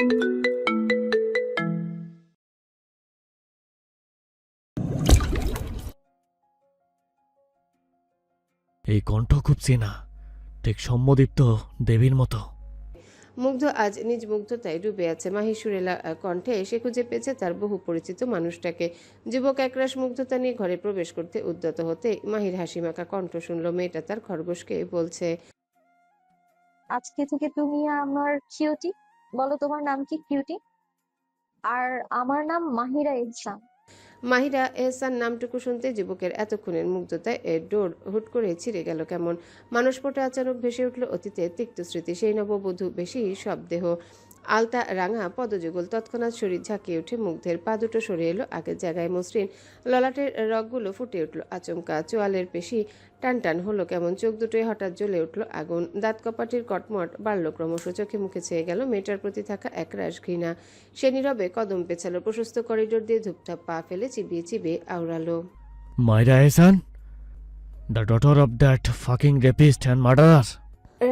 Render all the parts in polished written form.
এই কণ্ঠ খুব চেনা, ঠিক সম্মদীপ্ত দেবীর মতো। মুগ্ধ আজ নিজ মুগ্ধতায় ডুবে আছে। মাহি সুরেলা কণ্ঠে সে খুঁজে পেয়েছে তার বহু পরিচিত মানুষটাকে। যুবক একরাশ মুগ্ধতা নিয়ে ঘরে প্রবেশ করতে উদ্যত হতে মাহির হাসিমাখা কণ্ঠ শুনল। মেয়েটা তার খরগোশকে বলছে, আজকে থেকে তুমি আমার কিউটি। বলো তোমার নাম কি কিউটি? আর আমার নাম মাহিরা ইহসান। মাহিরা এহসান নামটুকু শুনতে যুবকের এতক্ষণের মুগ্ধতায় এর ডোর হুট করে ছিঁড়ে গেল কেমন। মানসপটে আচানক ভেসে উঠল অতীতে তিক্ত স্মৃতি। সেই নববধূ বেশি শবদেহ, আলতা রাঙা পদযুগল। তৎক্ষণাৎ শরীর ঝাঁকিয়ে উঠে মুগ্ধের পা দুটো সরে এলো আগের জায়গায়। মসৃণ ললাটের রগগুলো ফুটে উঠল আচমকা। চোয়ালের পেশি টান টান হলো কেমন। চোখ দুটোয় হঠাৎ জ্বলে উঠল আগুন। দাঁত কপাটির কটমট বাড়ল ক্রমশ। চোখে মুখে ছেয়ে গেল মেয়েটার প্রতি থাকা একরাশ ঘৃণা। সে নীরবে কদম পেছালো। প্রশস্ত করিডোর দিয়ে ধূপধাপ পা ফেলে চিবিয়ে চিবিয়ে আওড়ালো, Maira Ehsan, the daughter of that fucking rapist and murderer.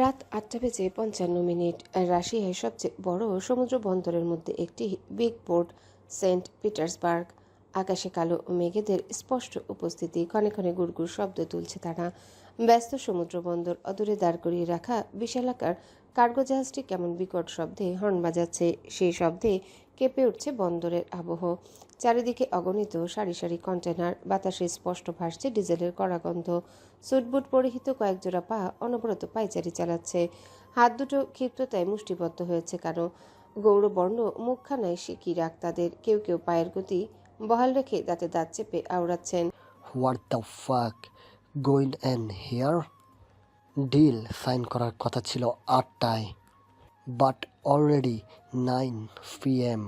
রাত 8:55। রাশিয়ার সবচেয়ে বড় সমুদ্র বন্দরের মধ্যে একটি, বিগ পোর্ট সেন্ট পিটার্সবার্গ। আকাশে কালো মেঘেদের স্পষ্ট উপস্থিতি। ক্ষণে ক্ষণে গুড়গুড় শব্দ তুলছে তারা। ব্যস্ত সমুদ্র বন্দর। অদূরে দাঁড় করিয়ে রাখা বিশালাকার কার্গো জাহাজটি কেমন বিকট শব্দে হর্ন বাজাচ্ছে। সেই শব্দে কেঁপে উঠছে বন্দরের আবহ। চারিদিকে অগণিত সারি সারি কন্টেনার। বাতাসে স্পষ্ট ভাসছে ডিজেলের কড়া গন্ধ। সুটবুট পরিহিত কয়েকজোড়া পা অনবরত পায়চারি চালাচ্ছে। হাত দুটো ক্ষিপ্রতায় মুষ্টিবদ্ধ হয়েছে কারো। গৌরবর্ণ মুখখানায় সে কি রাগ তাদের। কেউ কেউ পায়ের গতি বহাল রেখে দাঁতে দাঁত চেপে আওড়াচ্ছেন, what the fuck going on here? Deal sign করার কথা ছিল 8টায়, বাট অলরেডি 9 PM।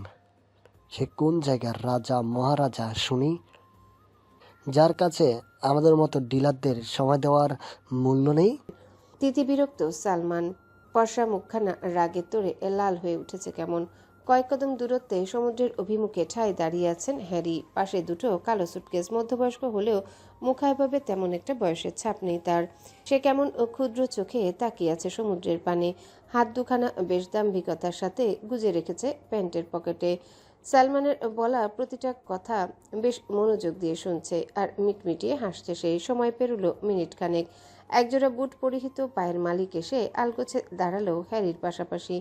সে কোন জায়গার রাজা মহারাজা শুনি, যার কাছে আমাদের মতো ডিলারদের সময় দেওয়ার মূল্য নেই? তিতিবিরক্ত সালমান। ফর্সা মুখখানা রাগে তোড়ে লাল হয়ে উঠেছে কেমন। কয়েক কদম দূরত্বে সমুদ্রের অভিমুখে ঠায় দাঁড়িয়ে আছেন হ্যারি। পাশে দুটো কালো সুটকেস। মধ্যবয়স্ক হলেও মুখায়ভাবে তেমন একটা বয়সের ছাপ নেই তার। সে কেমন ক্ষুদ্র চোখে তাকিয়ে আছে সমুদ্রের পানে। হাত দুখানা বেশ দাম্ভিকতার সাথে গুজে রেখেছে প্যান্টের পকেটে। সালমানের বলা প্রতিটা কথা বেশ মনোযোগ দিয়ে শুনছে আর মিটমিটিয়ে হাসছে। সেই সময় পেরুলো মিনিট খানেক। একজোড়া বুট পরিহিত পায়ের মালিক এসে আলগোছে দাঁড়ালো হ্যারির পাশাপাশি।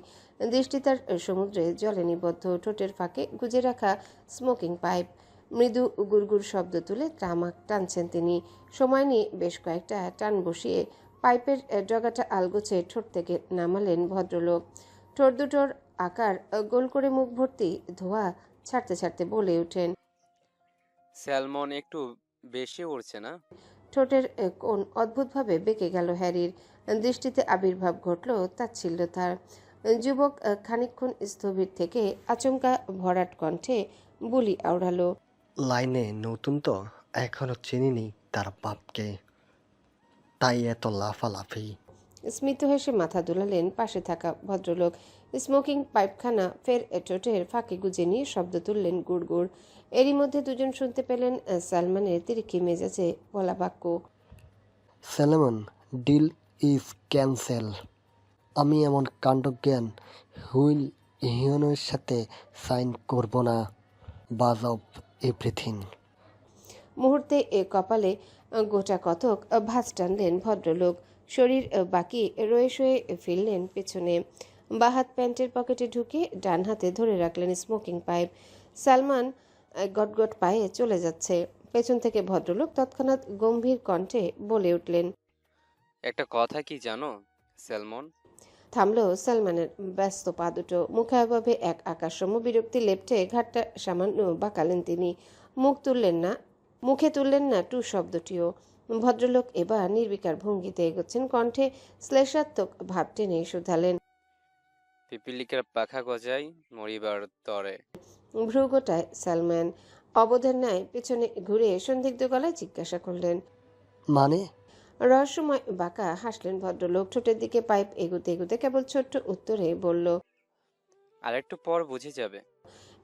দৃষ্টি তার সমুদ্রে জলে নিবদ্ধ। ঠোঁটের ফাঁকে গুজে রাখা স্মোকিং পাইপ। মৃদু গুড়গুড় শব্দ তুলে তামাক টানছেন তিনি। সময় নিয়ে বেশ কয়েকটা টান বসিয়ে পাইপের ডগাটা আলগোছে ঠোঁট থেকে নামালেন ভদ্রলোক। ঠোঁট দুটোর আকার গোল করে মুখ ভর্তি ধোঁয়া ছাড়তে ছাড়তে বলে ওঠেন, স্যালমন একটু বেশি উড়ছে না? ঠোঁটের কোণ অদ্ভুতভাবে বেঁকে গেল হ্যারির। দৃষ্টিতে আবির্ভাব ঘটল তাচ্ছিল্যতার। যুবক খানিকক্ষণ স্থবির থেকে আচমকা ভরাট কণ্ঠে বুলি আওড়ালো, লাইনে নতুন তো, এখনো চিনিনি তার বাপকে, তাই এত লাফালাফি। স্মিত হেসে মাথা দুলালেন পাশে থাকা ভদ্রলোক। স্মোকিং পাইপখানা ফের ঠোঁটের ফাঁকে গুজে নিয়ে শব্দ তুললেন গুড় গুড়। এরই মধ্যে দুজন শুনতে পেলেন সালমানের তিরিক্ষি মেজাজে বলা বাক্য, সেলেমন, ডিল ইজ ক্যান্সেল। আমি এমন কাণ্ডজ্ঞান হুইল ইউনের সাথে সাইন করব না। বাজ অফ এভরিথিং। মুহূর্তে কপালে গোটা কতক ভাঁজ টানলেন ভদ্রলোক। শরীর বাকি রয়ে শয়ে ফিরলেন পেছনে। বাঁ হাত প্যান্টের পকেটে ঢুকে ডান হাতে ধরে রাখলেন স্মোকিং পাইপ। সালমান গটগট পায়ে চলে যাচ্ছে। পেছন থেকে ভদ্রলোক তৎক্ষণাৎ গম্ভীর কণ্ঠে বলে উঠলেন, একটা কথা কি জানো স্যালমন? থামলো সালমানের ব্যস্ত পা দুটো। মুখাভাবে এক আকাশসম বিরক্তি লেপটে ঘাটটা সামান্য বাঁকালেন তিনি। মুখে তুললেন না টু শব্দটিও। ভদ্রলোক এবার নির্বিকার ভঙ্গিতে এগোচ্ছেন। কণ্ঠে শ্লেষাত্মক ভাব টেনে শুধালেন, পিপিলিকার পাখা গজাই মরিবার তরে। ভ্রু গোটায় সালমান। অবধার ন্যায় পেছনে ঘুরে সন্দিগ্ধ গলায় জিজ্ঞাসা করলেন, মানে? রহস্যময় বাঁকা হাসলেন ভদ্রলোক। ঠোঁটের দিকে পাইপ এগুতে এগুতে কেবল ছোট্ট উত্তরে বলল, আর একটু পর বুঝে যাবে।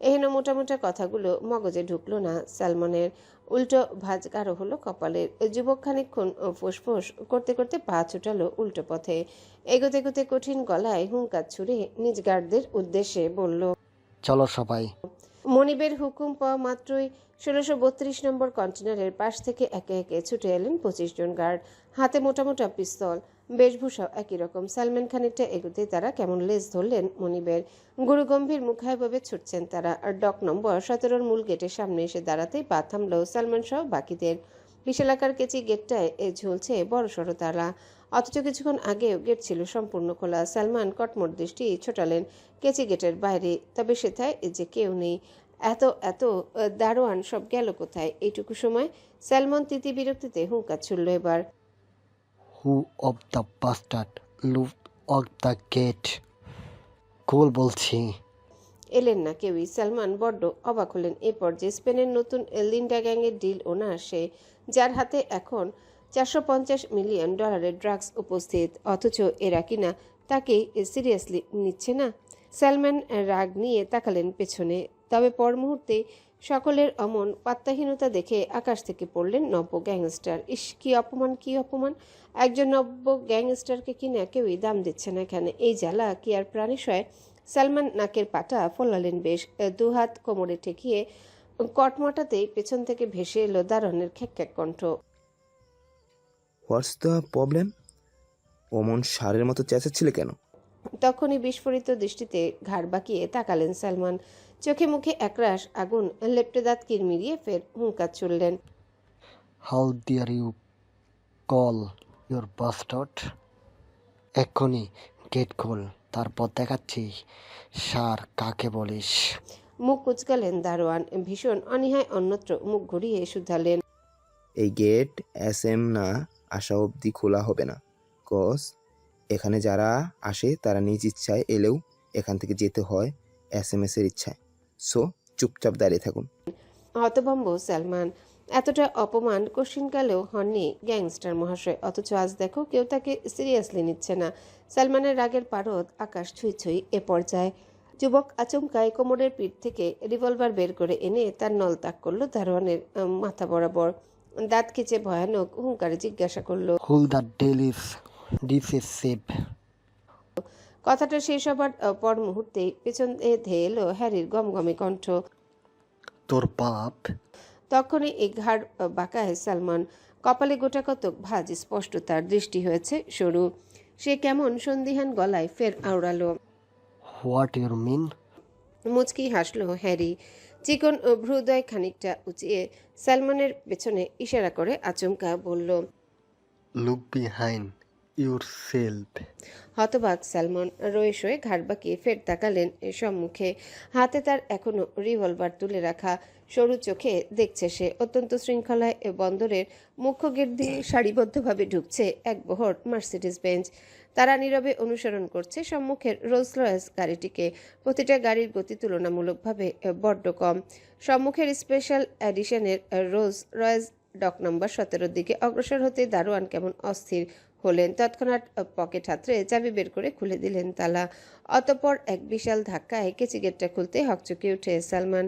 এহেন মোটা মোটা কথাগুলো মগজে ঢুকলো না সালমানের। উল্টো ভাঁজ গাঢ় হলো কপালের। যুবক খানিকক্ষণ ফোঁস করতে করতে পা ছুটালো উল্টো পথে। এগোতে এগোতে কঠিন গলায় হুঙ্কার ছুড়ে নিজ গার্ডদের উদ্দেশ্যে বলল, চলো সবাই। মনিবের হুকুম পাওয়া মাত্রই ১৬৩২ নম্বর কন্টেনারের পাশ থেকে একে একে ছুটে এলেন ২৫ জন গার্ড, হাতে মোটা মোটা পিস্তল। বেশভূষাও একই রকম। সালমান খানিকটা এগোতে তারা কেমন লেজ ধরলেন মনিবের। গুরুগম্ভীর মুখায়ভাবে ছুটছেন তারা। আর ডক নম্বর ১৭ মূল গেটের সামনে এসে দাঁড়াতেই পা থামল সালমান সহ বাকিদের। বিশালাকার কেচি গেটটায় ঝুলছে বড়সড় তালা, অথচ কিছুক্ষণ আগেও গেট ছিল সম্পূর্ণ খোলা। সালমান কটমট দৃষ্টি ছোটালেন কেচি গেটের বাইরে, তবে সেথায় যে কেউ নেই। এত এত দারোয়ান সব গেল কোথায় এইটুকু সময়? সালমান তিতি বিরক্তিতে হুঙ্কার ছুড়ল এবার। Who of the bastard look of the gate. কোল বলছি। এলেন না কেউই। সালমান বড্ড অবাক হলেন এ পর্যায়ে। স্পেনের নতুন লিন্ডা গ্যাংয়ের ডিল ওনার সে, যার হাতে এখন $৪৫০ মিলিয়ন ড্রাগস উপস্থিত, অথচ এরা কিনা তাকে সিরিয়াসলি নিচ্ছে না। সালমান রাগ নিয়ে তাকালেন পেছনে, তবে পর মুহূর্তে সকলের অমন পাত্তাহীনতা দেখে আকাশ থেকে পড়লেন নব্য গ্যাংস্টার। ইস, কি অপমান, কি অপমান! একজন নব্য গ্যাংস্টারকে কিনা কেউই দাম দিচ্ছে না এখানে। এই জ্বালা কি আর প্রাণী সয়? সালমান নাকের পাটা ফোলালেন বেশ। দুহাত কোমরে ঠেকিয়ে কটমটাতেই পেছন থেকে ভেসে এলো দারোয়ানের খ্যাক কণ্ঠ। What's the problem? অমন সারের মতো চেঁচাচ্ছিলে কেন? তখনই বিস্ফোরিত দৃষ্টিতে ঘাড় বাঁকিয়ে তাকালেন সালমান। চোখে মুখে একরাশ আগুন লেপ্টে দাঁত কিরমিরিয়ে ফের হুঙ্কার ছুড়লেন। How dare you call your bastard? এক্ষুনি গেট খোল, তারপর দেখাচ্ছি সার কাকে বলিস। মুখ কুচকালেন দারোয়ান। ভীষণ অনীহায় অন্যত্র মুখ ঘুরিয়ে শুধালেন, এই গেট এম না আসা অবধি খোলা হবে না। কজ এখানে যারা আসে তারা নিজ ইচ্ছায় এলেও এখান থেকে যেতে হয় এস এর ইচ্ছায়। সো চুপচাপ দাঁড়িয়ে থাকুন। হতভম্ব সালমান। এতটা অপমান কোশ্চিনকালেও হননি গ্যাংস্টার মহাশয়, অথচ আজ দেখো কেউ তাকে সিরিয়াসলি নিচ্ছে না। সালমানের রাগের পারদ আকাশ ছুঁই ছুঁই এ পর্যায়ে। যুবক আচমকায় কোমরের পিঠ থেকে রিভলভার বের করে এনে তার নল তাক করলো দারোয়ানের মাথা বরাবর। দাঁত খিচে ভয়ানক হুঙ্কারে জিজ্ঞাসা করলো, who the hell is this is save. কথাটা শেষ হবার পর মুহূর্তেই পেছন ধেয়ে এলো হ্যারির গমগমে কণ্ঠ। তোর বাপ। তখনই এই ঘাড় বাঁকায় সালমান। কপালে গোটাকতক ভাঁজ স্পষ্ট, তার দৃষ্টি হয়েছে সরু। সে কেমন সন্দিহান গলায় ফের আওড়ালো, হোয়াট ইউর মিন? মুচকি হাসলো হ্যারি। চিকন ভ্রুদয় খানিকটা উঁচিয়ে সালমানের পেছনে ইশারা করে আচমকা বলল, লুক বিহাইন্ড ইউর সেলফ। হতবাক সালমান রয়ে শয়ে ঘাড় বাঁকিয়ে ফের তাকালেন সম্মুখে। হাতে তার এখনো রিভলভার তুলে রাখা। সরু চোখে দেখছে সে। অত্যন্ত শৃঙ্খলায় বন্দরের মুখ্য গেট দিয়ে সারিবদ্ধভাবে ঢুকছে এক বহর মার্সিডিজ বেঞ্চ। তারা নীরবে অনুসরণ করছে সম্মুখের রোলস রয়েস গাড়িটিকে। প্রতিটা গাড়ির গতি তুলনামূলকভাবে বড্ড কম। সম্মুখের স্পেশাল এডিশনের রোলস রয়েস ডক নম্বর ১৭ দিকে অগ্রসর হতে দারোয়ান কেমন অস্থির হলেন। তৎক্ষণাৎ পকেট হাতড়ে চাবি বের করে খুলে দিলেন তালা। অতঃপর এক বিশাল ধাক্কায় কেচি গেটটা খুলতে হকচকে উঠে সালমান।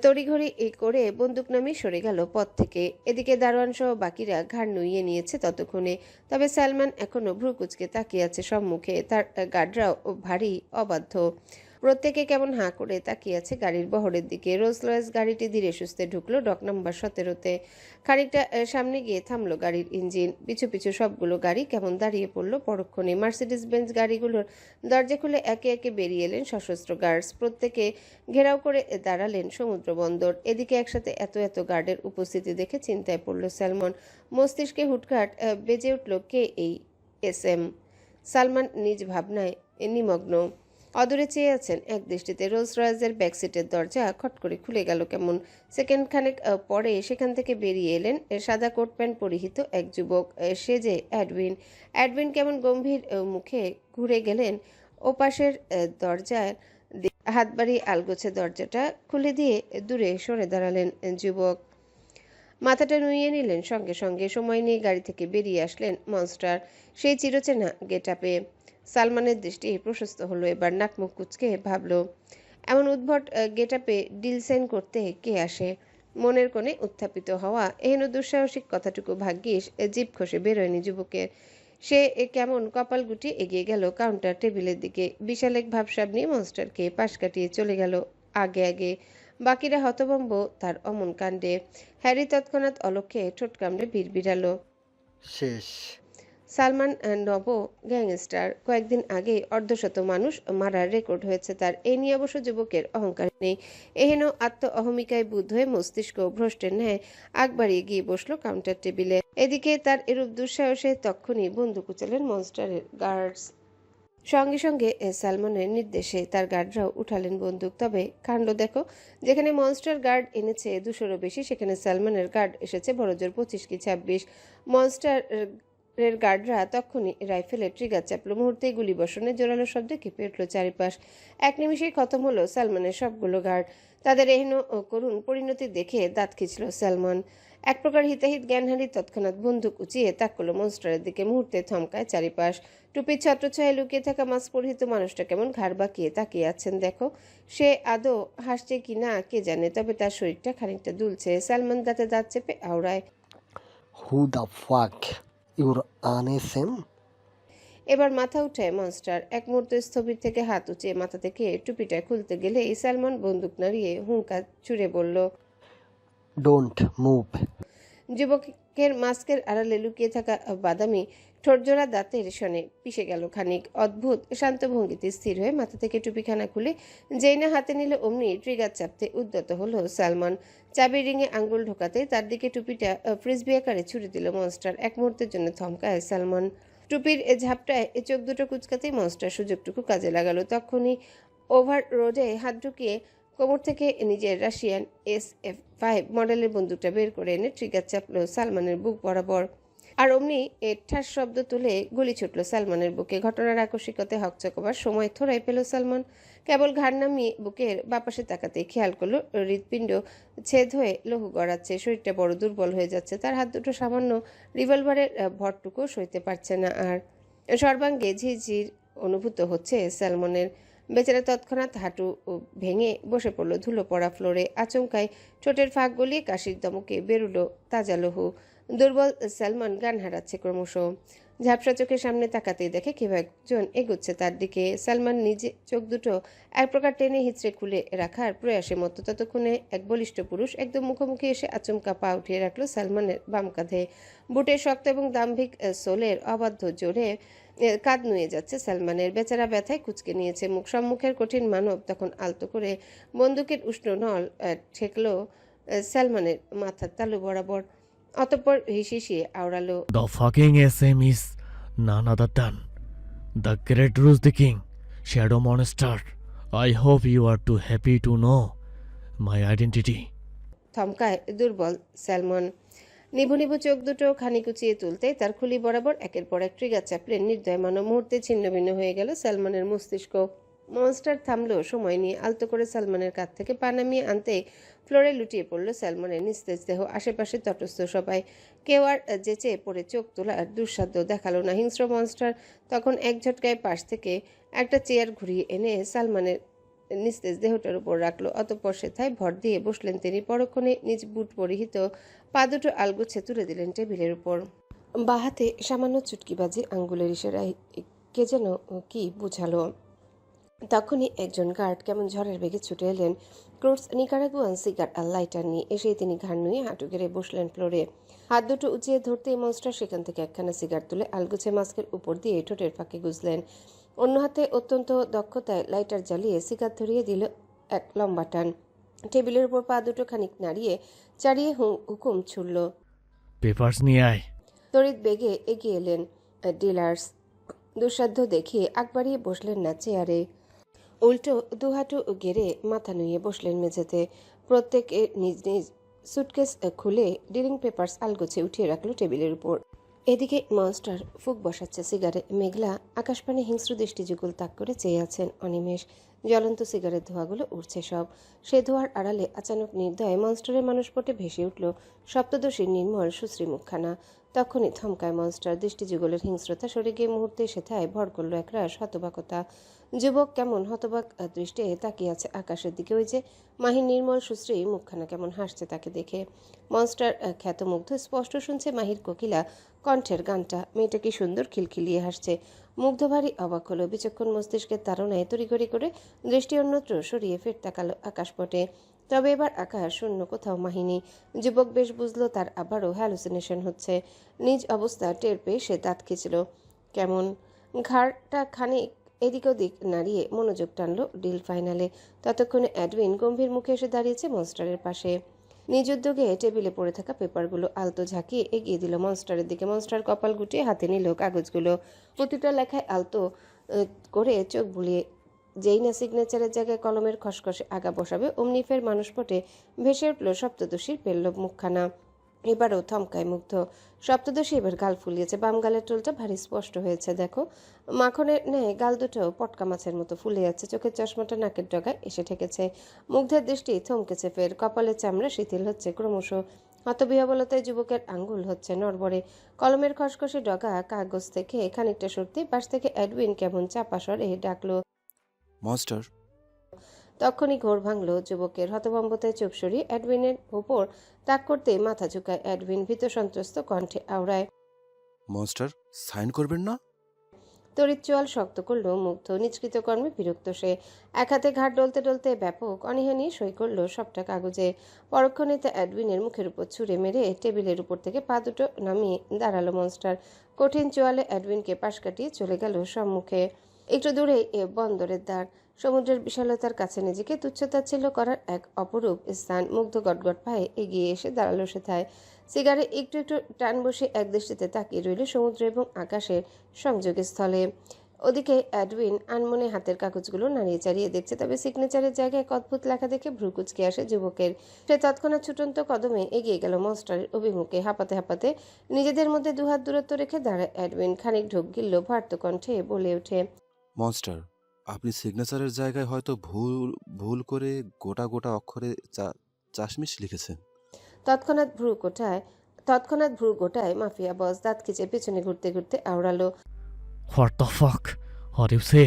তড়িঘড়ি করে বন্দুক নামিয়ে সরে গেল পথ থেকে। এদিকে দারোয়ান সহ বাকিরা ঘাড় নুইয়ে নিয়েছে ততক্ষণে। তবে সালমান এখনো ভ্রু কুচকে তাকিয়ে আছে সম্মুখে। তার গার্ডরাও ভারী অবাধ্য। প্রত্যেকে কেমন হাঁ করে তাকিয়ে আছে গাড়ির বহরের দিকে। রোলস রয়েস গাড়িটি ধীরে সুস্থে ঢুকলো ডক নম্বর ১৭-তে। খানিকটা সামনে গিয়ে থামলো গাড়ির ইঞ্জিন। পিছু পিছু সবগুলো গাড়ি কেমন দাঁড়িয়ে পড়লো পরক্ষণে। মার্সিডিজ বেঞ্চ গাড়িগুলোর দরজা খুলে একে একে বেরিয়ে এলেন সশস্ত্র গার্ডস। প্রত্যেকে ঘেরাও করে দাঁড়ালেন সমুদ্র বন্দর। এদিকে একসাথে এত এত গার্ডের উপস্থিতি দেখে চিন্তায় পড়ল সালমান। মস্তিষ্কে হুটহাট বেজে উঠল, কে এই এম? সালমান নিজ ভাবনায় নিমগ্ন। অদূরে চেয়ে আছেন এক দৃষ্টিতে। রোলস রয়েসের ব্যাকসিটের দরজা খট করে খুলে গেল কেমন। সেকেন্ড খানেক পরে সেখান থেকে বেরিয়ে এলেন সাদা কোট প্যান্ট পরিহিত এক যুবক। সে যে অ্যাডউইন কেমন গম্ভীর মুখে ঘুরে গেলেন ওপাশের দরজায়, হাত বাড়িয়ে আলগোছে দরজাটা খুলে দিয়ে দূরে সরে দাঁড়ালেন যুবক। মাথাটা নুইয়ে নিলেন সঙ্গে সঙ্গে। সময় নিয়ে গাড়ি থেকে বেরিয়ে আসলেন মনস্টার, সেই চিরচেনা গেট আপে। সালমানের দৃষ্টি প্রশস্ত হলো এবার। নাক মুখ কুচকে ভাবল, এমন উদ্ভট গেট আপে ডিল সাইন করতে কে আসে? মনের কোণে উত্থাপিত হওয়া এহেন দুঃসাহসিক কথাটুকু ভাগ্যিস জিভ খসে বেরোয়নি যুবকের। সে কেমন কপাল গুটিয়ে এগিয়ে গেল কাউন্টার টেবিলের দিকে। বিশাল এক ভাবসাব নিয়ে মনস্টারকে পাশ কাটিয়ে চলে গেল আগে আগে। বাকিরা হতভম্ব তার অমন কাণ্ডে। হ্যারি তৎক্ষণাৎ অলক্ষ্যে ঠোঁট কামড়ে বিড়বিড়ালো। শেষ। সালমান নব গ্যাংস্টার। কয়েকদিন আগেই অর্ধশত মানুষ মারার রেকর্ড হয়েছে তার। এই নিয়ে অবশ্য যুবকের অহংকার নেই। এহেন আত্ম অহমিকায় বুদ্ধ হয়ে মস্তিষ্ক ভ্রষ্টের ন্যায় আগ বাড়িয়ে গিয়ে বসলো কাউন্টার টেবিলে। এদিকে তার এরূপ দুঃসাহসে তক্ষুনি বন্দুক উচালেন মনস্টারের গার্ডস। সঙ্গে সঙ্গে সালমানের নির্দেশে তার গার্ডরাও উঠালেন বন্দুক। তবে কাণ্ড দেখো, যেখানে মনস্টার গার্ড এনেছে 200-রও বেশি, সেখানে সালমানের গার্ড এসেছে বড়জোর 25 কি 26। মনস্টার এর গার্ডরা তখনই রাইফেলের ট্রিগার চাপল। মুহূর্তেই গুলি বর্ষণে জোরালো শব্দে কেঁপে উঠল চারিপাশ। এক নিমিষেই খতম হলো সালমানের সবগুলো গার্ড। তাদের এহেন করুণ পরিণতি দেখে দাঁত খিঁচল সালমান। এক প্রকার হিতাহিত জ্ঞানহারি তৎক্ষণাৎ বন্দুক উঁচিয়ে তাক করলো মনস্টারের দিকে। মুহূর্তে থমকায় চারিপাশ। টুপির ছত্রছায়ায় লুকিয়ে থাকা মাস্ক পরিহিত মানুষটা কেমন ঘাড় বাঁকিয়ে তাকিয়ে আছেন দেখো। সে আদৌ হাসছে কি না কে জানে, তবে তার শরীরটা খানিকটা দুলছে। সালমান দাঁতে দাঁত চেপে আওড়ায়, হু দ্য ফাক ইউর আনএসএম? এবার মাথা উঠায় মনস্টার। এক মুহূর্ত স্থবির থেকে হাত উঁচিয়ে মাথা থেকে টুপিটা খুলতে গেলে সালমান বন্দুক নাড়িয়ে হুঙ্কার ছুড়ে বলল, ডোন্ট মুভ। যুবকের মাস্কের আড়ালে লুকিয়ে থাকা বাদামি ঠোঁটজোড়া দাঁতের সনে পিষে গেল খানিক। অদ্ভুত শান্ত ভঙ্গিতে স্থির হয়ে মাথা থেকে টুপিখানা খুলে যেই না হাতে নিল অমনি ট্রিগার চাপতে উদ্যত হলো সালমান। চাবির রিংয়ে আঙ্গুল ঢোকাতে তার দিকে টুপিটা ফ্রিসবি আকারে ছুড়ে দিল মনস্টার। এক মুহূর্তের জন্য থমকায় সালমান। টুপির ঝাপটায় চোখ দুটো কুচকাতেই মনস্টার সুযোগটুকু কাজে লাগালো। তখনই ওভার রোডে হাত ঢুকিয়ে কোমর থেকে নিজের রাশিয়ান SF-5 মডেলের বন্দুকটা বের করে এনে ট্রিগার চাপলো সালমানের বুক বরাবর। আর অমনি ঠাস শব্দ তুলে গুলি ছুটল সালমানের বুকে। ঘটনার আকস্মিকতায় হকচকবার সময় থোড়াই পেল সালমান। কেবল ঘাড় নামিয়ে বুকের বাপাশে তাকাতেই খেয়াল করলো হৃৎপিণ্ড ছেদ হয়ে লহু গড়াচ্ছে। শরীরটা বড় দুর্বল হয়ে যাচ্ছে। তার হাত দুটো সামান্য রিভলভারের ভরটুকু সইতে পারছে না আর। সর্বাঙ্গে ঝিরঝির অনুভূত হচ্ছে সালমানের। বেচারা তৎক্ষণাৎ হাঁটু ভেঙে বসে পড়ল ধুলো পড়া ফ্লোরে। আচমকায় ঠোঁটের ফাঁক গলিয়ে কাশির দমকে বেরুলো তাজা লহু। দুর্বল সালমান গান হারাচ্ছে ক্রমশ। ঝাপসা চোখের সামনে তাকাতেই দেখে কেউ একজন এগোচ্ছে তার দিকে। সালমান নিজে চোখ দুটো এক প্রকার টেনে হিচড়ে খুলে রাখার প্রয়াসে মতো। ততক্ষণে এক বলিষ্ঠ পুরুষ একদম মুখোমুখি এসে আচমকা পা উঠিয়ে রাখলো সালমানের বাম কাঁধে। বুটের শক্ত এবং দাম্ভিক সোলের অবাধ্য জোরে কাঁধ নুয়ে যাচ্ছে সালমানের। বেচারা ব্যথায় কুঁচকে নিয়েছে মুখ। সম্মুখের কঠিন মানব তখন আলতো করে বন্দুকের উষ্ণ নল ঠেকলো সালমানের মাথার তালু বরাবর। অতঃপর হিসিয়ে আওড়ালো, The fucking SM is none other than the Great Bruce the King, Shadow Monster. I hope you are too happy to know my identity. থমকায় দুর্বল সালমান। নিভু নিভু চোখ দুটো খানিক উঁচিয়ে তুলতেই তার খুলি বরাবর একের পর এক ট্রিগার চাপলেন নির্দয় মানব। মুহূর্তে ছিন্ন ভিন্ন হয়ে গেল সালমানের মস্তিষ্ক। মনস্টার থামলো সময় নিয়ে। আলতো করে সালমানের কাছ থেকে পা নামিয়ে আনতে ফ্লোরে লুটিয়ে পড়ল সালমানের নিস্তেজ দেহ। আশেপাশে তটস্থ সবাই। কেউ আর যেচে পড়ে চোখ তোলার দুঃসাধ্য দেখালো না। হিংস্র মনস্টার তখন এক ঝটকায় পাশ থেকে একটা চেয়ার ঘুরিয়ে এনে সালমানের নিস্তেজ দেহটার উপর রাখলো। অতঃপর সেথায় ভর দিয়ে বসলেন তিনি। পরক্ষণে নিজ বুট পরিহিত পা দুটো আলগুচ্ছে তুলে দিলেন টেবিলের উপর। বাহাতে সামান্য চুটকিবাজি আঙ্গুলের ইশারায় কে যেন কি বুঝালো। তখনই একজন গার্ড কেমন ঝড়ের বেগে ছুটে এলেন ক্রোটস নিকারাগুয়ান সিগার আর লাইটার নিয়ে। এসেই তিনি ঘাড় নুয়ে হাঁটু গেড়ে বসলেন ফ্লোরে। হাত দুটো উঁচিয়ে ধরতেই মনস্টার সেখান থেকে একখানা সিগার তুলে আলগুছে মাস্কের উপর দিয়ে ঠোঁটের ফাঁকে গুজলেন। অন্য হাতে অত্যন্ত দক্ষতায় লাইটার জ্বালিয়ে সিগার ধরিয়ে দিল এক লম্বা টান। টেবিলের উপর পা দুটো খানিক নাড়িয়ে চাড়িয়ে হুকুম ছুড়ল, পেপার্স নিয়ে আয়। তড়িৎ বেগে এগিয়ে এলেন ডিলার্স। দুঃসাধ্য দেখিয়ে আগ বাড়িয়ে বসলেন না চেয়ারে। উল্টো দুহাঁটু গেড়ে মাথা নুয়ে বসলেন মেঝেতে। প্রত্যেকে নিজ নিজ সুটকেস খুলে ডিলিং পেপার্স আলগোছে উঠিয়ে রাখলো টেবিলের উপর। এদিকে মনস্টার ফুক বসাচ্ছে সিগারে। মেঘলা আকাশপানে হিংস্র দৃষ্টি যুগল তাক করে চেয়ে আছেন অনিমেষ। জ্বলন্ত সিগারের ধোঁয়াগুলো উড়ছে সব। সে ধোঁয়ার আড়ালে আচানক নির্দয় মনস্টারের মানুষপটে ভেসে উঠল সপ্তদশীর নির্মল সুশ্রী মুখখানা। তখনই থমকায় মনস্টার। দৃষ্টি যুগলের হিংস্রতা সরে গিয়ে মুহূর্তে সেথায় ভর করল একরাশ হতবাকতা। যুবক কেমন হতবাক দৃষ্টে তাকিয়ে আছে আকাশের দিকে। ওই যে মাহির নির্মল সুশ্রী মুখখানা কেমন হাসছে তাকে দেখে। মনস্টার খ্যাতমুগ্ধ স্পষ্ট শুনছে মাহির কোকিলা কণ্ঠের গানটা। মেয়েটা কি সুন্দর খিলখিলিয়ে হাসছে। মুগ্ধ ভারী অবাক হলো। বিচক্ষণ মস্তিষ্কের তাড়নায় তড়িঘড়ি করে দৃষ্টি অন্যত্র সরিয়ে ফের তাকালো আকাশপটে। তবে এবার আকাশ শূন্য, কোথাও মাহিনী। যুবক বেশ বুঝলো তার আবারও হ্যালুসিনেশন হচ্ছে। নিজ অবস্থা টের পেয়ে সে দাঁত খিঁচল। কেমন ঘাড়টা খানিক এদিক ওদিক নাড়িয়ে মনোযোগ টানলো ডিল ফাইনালে। ততক্ষণে অ্যাডউইন গম্ভীর মুখে এসে দাঁড়িয়েছে মনস্টারের পাশে। নিজ উদ্যোগে টেবিলে পড়ে থাকা পেপারগুলো আলতো ঝাঁকিয়ে এগিয়ে দিল মনস্টারের দিকে। মনস্টার কপাল গুটিয়ে হাতে নিল কাগজগুলো। প্রতিটা লেখায় আলতো করে চোখ বুলিয়ে যেই না সিগনেচারের জায়গায় কলমের খসখসে আগা বসাবে অমনি ফের মানুষপটে ভেসে উঠল সপ্তদশীর পেল্লব মুখখানা। এবারও থমকায় মুগ্ধ। সপ্তদশী এবার গাল ফুলিয়েছে। বাম গালের টোলটা ভারী স্পষ্ট হয়েছে। দেখো, মাখনের ন্যায় গাল দুটো পটকা মাছের মতো ফুলে যাচ্ছে। চোখের চশমাটা নাকের ডগায় এসে ঠেকেছে। মুগ্ধের দৃষ্টি থমকেছে ফের। কপালের চামড়া শিথিল হচ্ছে ক্রমশ। হতবিহবলতায় যুবকের আঙ্গুল হচ্ছে নড়বড়ে। কলমের খসখসে ডগা কাগজ থেকে খানিকটা সরতে পাশ থেকে অ্যাডউইন কেমন চাপা স্বরে ডাকলো, মনস্টার। তখনই ঘোর ভাঙল যুবকের। হতভম্বতায় চোখ সরিয়ে অ্যাডউইনের উপর তাক করতে মাথা ঝুঁকায় অ্যাডউইন। ভীত সন্ত্রস্ত কণ্ঠে আওড়ায়, মনস্টার, সাইন করবেন না? তড়িৎ চোয়াল শক্ত করল মুগ্ধ। নিষ্কৃত কর্মে বিরক্ত সে। এক হাতে ঘাট ডলতে ডলতে ব্যাপক অনীহা নিয়ে সই করলো সবটা কাগজে। পরক্ষণে তা অ্যাডউইনের মুখের উপর ছুঁড়ে মেরে টেবিলের উপর থেকে পা দুটো নামিয়ে দাঁড়ালো মনস্টার। কঠিন চোয়ালে অ্যাডউইনকে পাশ কাটিয়ে চলে গেল সম্মুখে। একটু দূরেই বন্দরের দ্বার। সমুদ্রের বিশালতার কাছে নিজেকে তুচ্ছতাচ্ছিল্য করার এক অপরূপ স্থান। মুগ্ধ গটগট পায়ে এগিয়ে এসে দাঁড়ালো সেথায়। সিগারে একটু একটু টান বসে একদৃষ্টিতে তাকিয়ে রইল সমুদ্র এবং আকাশের সংযোগস্থলে। ওদিকে অ্যাডউইন আনমনে হাতের কাগজগুলো নাড়িয়ে চাড়িয়ে দেখছে। তবে সিগনেচারের জায়গায় এক অদ্ভুত লেখা দেখে ভ্রু কুঁচকে আসে যুবকের। সে তৎক্ষণাৎ ছুটন্ত কদমে এগিয়ে গেল মনস্টারের অভিমুখে। হাঁপাতে হাঁপাতে নিজেদের মধ্যে দুহাত দূরত্ব রেখে দাঁড়ায় অ্যাডউইন। খানিক ঢোক গিলল ভার্ত কণ্ঠে বলে ওঠে, মনস্টার, আপনি সিগনেচারের জায়গায় হয়তো ভুল ভুল করে গোটা গোটা অক্ষরে চাশমিশ লিখেছেন। তৎক্ষণাৎ ভ্রু গোটায় মাফিয়া বস। দাঁত খিচে পেছনে ঘুরতে ঘুরতে আওড়ালো, হোয়াট দ্য ফাক আর ইউ সে?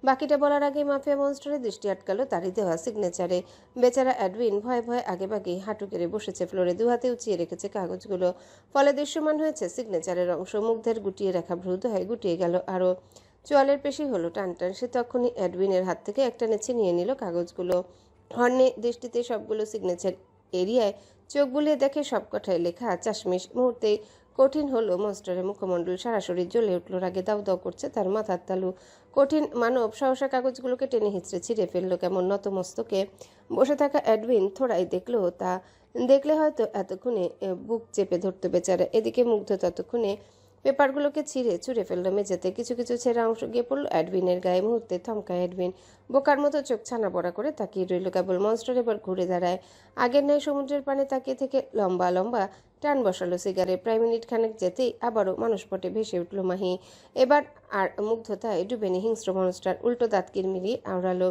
বাকিটা বলার আগে মাফিয়া মনস্টারের দৃষ্টি আটকালো তারই দেওয়া সিগনেচারে। বেচারা অ্যাডউইন ভয়ে ভয়ে আগেভাগেই হাঁটু কেড়ে বসেছে ফ্লোরে। দুহাতে উঁচিয়ে রেখেছে কাগজগুলো। ফলে দৃশ্যমান হয়েছে সিগনেচারের অংশ। মুগ্ধের গুটিয়ে রাখা ভ্রুদয় গুটিয়ে গেল আরও। চোয়ালের পেশি হলো টানটান। সে তখনই অ্যাডউইনের হাত থেকে একটানে ছিনিয়ে নিল কাগজগুলো। হর্নে দৃষ্টিতে সবগুলো সিগনেচার এরিয়ায় চোখ বুলিয়ে দেখে সবকটায় লেখা চাশমিশ। মুহূর্তেই কঠিন হলো মনস্টারের মুখমণ্ডল। সারা শরীর জ্বলে উঠল রাগে। দাউ দাউ করছে তার মাথার তালু। কঠিন মানব সহসা কাগজগুলোকে টেনে হিঁচড়ে ছিঁড়ে ফেললো কেমন নতমস্তকে। বসে থাকা অ্যাডউইন থোড়াই দেখলো তা। দেখলে হয়তো এতক্ষণে বুক চেপে ধরতো বেচারা। এদিকে মুগ্ধ ততক্ষণে পেপারগুলোকে ছিঁড়ে ছুঁড়ে ফেললো মেঝেতে। কিছু কিছু ছেঁড়া অংশ গিয়ে পড়লো অ্যাডউইনের গায়ে। মুহূর্তে থমকায় অ্যাডউইন। বোকার মতো চোখ ছানা বড়া করে তাকিয়ে রইল কেবল। মনস্টার এবার ঘুরে দাঁড়ায়। আগের ন্যায় সমুদ্রের পানে তাকিয়ে থেকে লম্বা লম্বা টান বসালো সিগারে। প্রায় মিনিট খানেক যেতেই আবারও মানুষপটে ভেসে উঠল মাহি। এবার আর মুগ্ধতায় ডুবেনি হিংস্র মনস্টার। উল্টো দাঁত কিরমিরিয়ে আওড়ালো,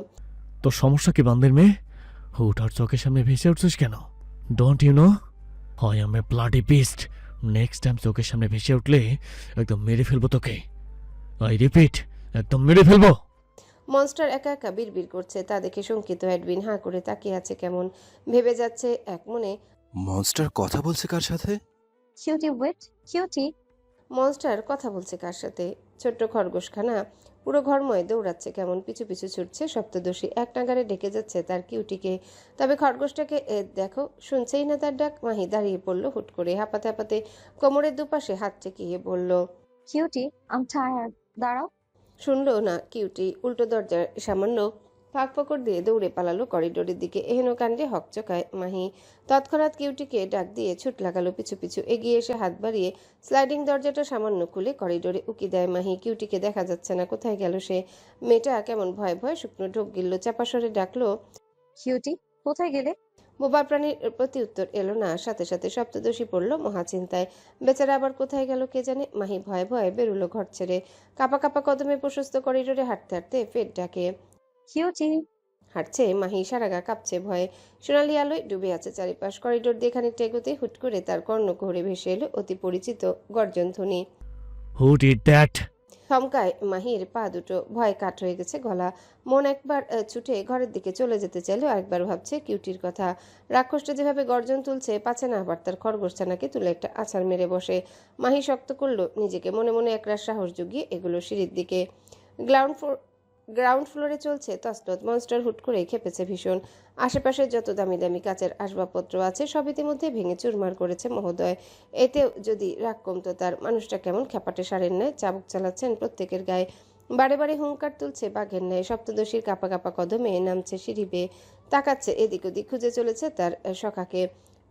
তোর সমস্যা কি বান্দির মেয়ে? হুটার চোখের সামনে ভেসে উঠছিস কেন? Don't you know I am a bloody beast? Next time চোখের সামনে ভেসে উঠলে একদম মেরে ফেলবো তোকে। আই রিপিট, একদম মেরে ফেলবো। মনস্টার একা একা বিড়বিড় করছে। তা দেখে শঙ্কিত অ্যাডউইন হাঁ করে তাকিয়ে আছে কেমন। ভেবে যাচ্ছে এক মনে, মনস্টার কথা বলছে কার সাথে? Cutie wait, cutie. মনস্টার কথা বলছে কার সাথে? ছোট্ট খরগোশখানা পুরো ঘরময় দৌড়াচ্ছে কেমন। পিছু পিছু ছুটছে সপ্তদশী। এক নাগারে ডেকে যাচ্ছে তার কিউটিকে। তবে খরগোশটাকে দেখো, শুনছেই না তার ডাক। মাহি দাঁড়িয়ে পড়ল হুট করে। হাঁপাতে হাঁপাতে কোমরের দুপাশে হাত টেকিয়ে বলল, কিউটি, আম টায়ার্ড, দাঁড়াও। শুনলো না কিউটি। উল্টো দরজার সামান্য ফাঁক ফোকর দিয়ে দৌড়ে পালালো করিডোরের দিকে। এহেন কাণ্ডে হকচকায় মাহি। তৎক্ষণাৎ কিউটিকে ডাক দিয়ে ছুট লাগালো পিছু পিছু। এগিয়ে এসে হাত বাড়িয়ে স্লাইডিং দরজাটা সামান্য খুলে করিডোরে উকি দেয় মাহি। কিউটিকে দেখা যাচ্ছে না। কোথায় গেল সে? মেয়েটা কেমন ভয়ে ভয়ে শুকনো ঢোক গিলল। চাপা স্বরে ডাকলো, কিউটি, কোথায় গেলে? বোবা প্রাণীর প্রতি উত্তর এলো না। সাথে সাথে সপ্তদশী পড়ল মহাচিন্তায়। বেচারা আবার কোথায় গেল কে জানে। মাহি ভয়ে ভয়ে বেরুলো ঘর ছেড়ে। কাপা কাপা কদমে প্রশস্ত করিডোরে হাঁটতে হাঁটতে ফের ডাকে, কিউটি। হাঁটছে মাহি। সারা গা কাঁপছে ভয়ে। সোনালি আলোয় ডুবে আছে চারিপাশ। করিডোর দিয়ে খানিকটা এগোতে হুট করে তার কর্ণকুহরে ভেসে এলো অতি পরিচিত গর্জন ধ্বনি। Who did that? থমকায় মাহির পা দুটো, ভয়ে কাঠ হয়ে গেছে গলা। মন একবার ছুটে ঘরের দিকে চলে যেতে চাইলেও আরেকবার ভাবছে কিউটির কথা। রাক্ষসটা যেভাবে গর্জন তুলছে, পাছে না আবার তার খরগোশছানাকে তুলে একটা আছাড় মেরে বসে। মাহি শক্ত করলো নিজেকে, মনে মনে একরাশ সাহস জুগিয়ে এগুলো সিঁড়ির দিকে। গ্রাউন্ড ফ্লোরে চলছে তছনছ। মনস্টার হুট করে খেপেছে ভীষণ। আশেপাশে যত দামি দামি কাচের আসবাবপত্র আছে সব ইতিমধ্যে ভেঙে চুরমার করেছে মহোদয়। এতেও যদি রাগ কমতো তার, মানুষটা কেমন খ্যাপাটে সারের ন্যায় চাবুক চালাচ্ছেন প্রত্যেকের গায়ে। বারে বারে হুঙ্কার তুলছে বাঘের ন্যায়। সপ্তদশীর কাপা কাপা কদমে নামছে সিঁড়ি বেয়ে, তাকাচ্ছে এদিক ওদিক, খুঁজে চলেছে তার সখাকে।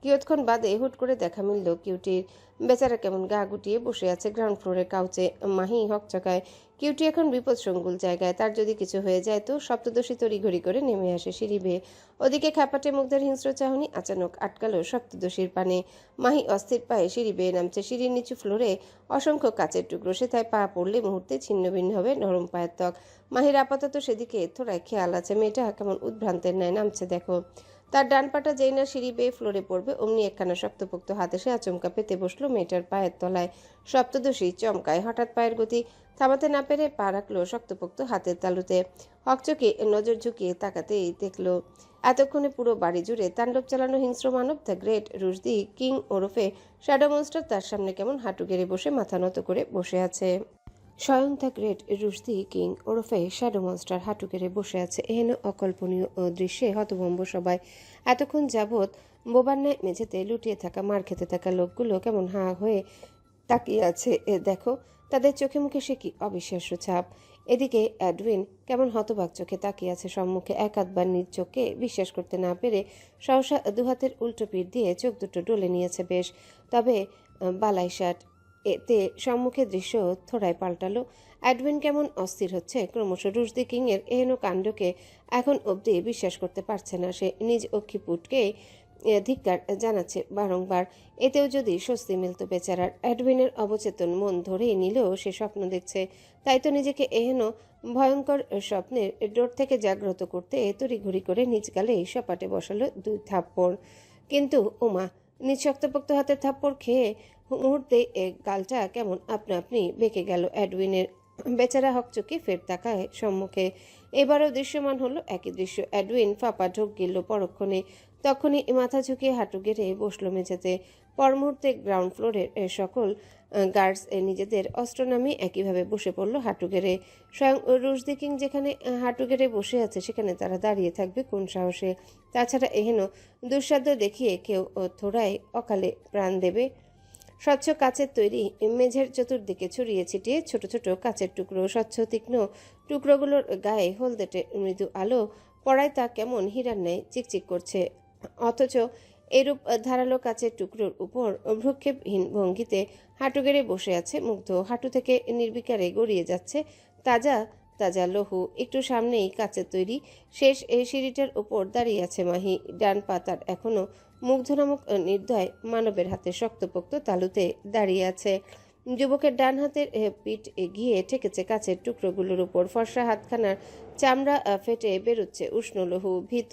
কিয়ৎক্ষণ বাদে হুট করে দেখা মিলল কিউটির। বেচারা কেমন গা গুটিয়ে বসে আছে গ্রাউন্ড ফ্লোরের কাউচে। মাহি হকচকায়। কিউটি এখন বিপদসংকুল জায়গায়, তার যদি কিছু হয়ে যায় তো। সপ্তদশী তড়িঘড়ি করে নেমে আসে সিঁড়ি বেয়ে। ওদিকে খ্যাপাটে মুগ্ধের হিংস্র চাহনি আচানক আটকালো সপ্তদশীর পানে। মাহি অস্থির পায়ে সিঁড়ি বেয়ে নামছে। সিঁড়ির নিচু ফ্লোরে অসংখ্য কাচের টুকরো, সেথায় পা পড়লে মুহূর্তে ছিন্নভিন্ন হবে নরম পায়ের ত্বক। মাহির আপাতত সেদিকে থোড়ায় খেয়াল আছে। মেয়েটা কেমন উদ্ভ্রান্তের ন্যায় নামছে দেখো। তার ডান পাটা যেই না সিঁড়ি বেয়ে ফ্লোরে পড়বে অমনি একখানা শক্তপোক্ত হাত এসে আচমকা পেতে বসলো মেয়েটার পায়ের তলায়। সপ্তদশী চমকায়। হঠাৎ পায়ের গতি থামাতে না পেরে পা রাখলো শক্তপোক্ত হাতের তালুতে। হকচকে নজর ঝুঁকিয়ে তাকাতেই দেখলো এতক্ষণে পুরো বাড়ি জুড়ে তাণ্ডব চালানো হিংস্র মানব দ্য গ্রেট রুশদি কিং ওরফে শ্যাডো মনস্টার তার সামনে কেমন হাঁটু গেড়ে বসে মাথা নত করে বসে আছে। স্বয়ং দ্য গ্রেট রুশদি কিং ওরফে শ্যাডো মনস্টার হাঁটু গেড়ে বসে আছে। এহেন অকল্পনীয় দৃশ্যে হতভম্ব সবাই। এতক্ষণ যাবৎ বোবার ন্যায় মেঝেতে লুটিয়ে থাকা মার খেতে থাকা লোকগুলো কেমন হাঁ হয়ে তাকিয়ে আছে। দেখো তাদের চোখে মুখে সে কি অবিশ্বাস্য ছাপ। এদিকে অ্যাডউইন কেমন হতবাক চোখে তাকিয়ে আছে সম্মুখে। এক আধবার নিজ চোখকে বিশ্বাস করতে না পেরে সহসা দুহাতের উল্টো পিঠ দিয়ে চোখ দুটো ডলে নিয়েছে বেশ। তবে বালাই শার্ট এতে সম্মুখে দৃশ্য থোড়ায় পাল্টালো। অ্যাডউইন কেমন অস্থির হচ্ছে ক্রমশ। রুশদি কিংয়ের এহেন কাণ্ডকে এখন অবধি বিশ্বাস করতে পারছে না সে। নিজ অক্ষিপুটকে ধিক্কার জানাচ্ছে বারংবার। এতেও যদি স্বস্তি মিলত বেচারার। অ্যাডউইনের অবচেতন মন ধরেই নিলেও সে স্বপ্ন দেখছে। তাই তো নিজেকে এহেন ভয়ঙ্কর স্বপ্নের ডোর থেকে জাগ্রত করতে তড়িঘড়ি করে নিজ গালে সপাটে বসালো 2 থাপ্পড়। কিন্তু ওমা, নিজ শক্তপোক্ত হাতে থাপ্পড় খেয়ে মুহূর্তে গালটা কেমন আপনা আপনি বেঁকে গেল অ্যাডউইনের। বেচারা হকচকে ফের তাকায় সম্মুখে। এবারও দৃশ্যমান হলো একই দৃশ্য। অ্যাডউইন ফাঁপা ঢোক গিলল পরক্ষণে। তখনই মাথা ঝুঁকিয়ে হাঁটু গেড়ে বসলো মেঝেতে। পর মুহূর্তে গ্রাউন্ড ফ্লোরের সকল গার্ডস নিজেদের অস্ত্র নামিয়ে একইভাবে বসে পড়ল হাঁটু গেড়ে। স্বয়ং রুশদি কিং যেখানে হাঁটু গেড়ে বসে আছে সেখানে তারা দাঁড়িয়ে থাকবে কোন সাহসে? তাছাড়া এহেন দুঃসাধ্য দেখিয়ে কেউ থোড়ায় অকালে প্রাণ দেবে? স্বচ্ছ কাচের তৈরি মেঝের চতুর্দিকে ছড়িয়ে ছিটিয়ে ছোট ছোট কাচের টুকরো। স্বচ্ছ তীক্ষ্ণ টুকরোগুলোর গায়ে হলদেটে মৃদু আলো পড়ায় তা কেমন হীরার ন্যায় চিকচিক করছে। অথচ এরূপ ধারালো কাচের টুকরোর উপর ভ্রুক্ষেপহীন ভঙ্গিতে হাঁটু গেড়ে বসে আছে মুগ্ধ। হাঁটু থেকে নির্বিকারে গড়িয়ে যাচ্ছে তাজা তাজা লহু। একটু সামনেই কাচের তৈরি শেষ এই সিঁড়িটার উপর দাঁড়িয়ে আছে মাহি। ডান পাতার এখনো মুগ্ধ নামক নির্দয় মানবের হাতে শক্তপোক্ত তালুতে দাঁড়িয়ে আছে। যুবকের ডান হাতের পিঠ গিয়ে ঠেকেছে কাচের টুকরোগুলোর উপর। ফর্সা হাতখানার চামড়া ফেটে বেরোচ্ছে উষ্ণ লহু। ভীত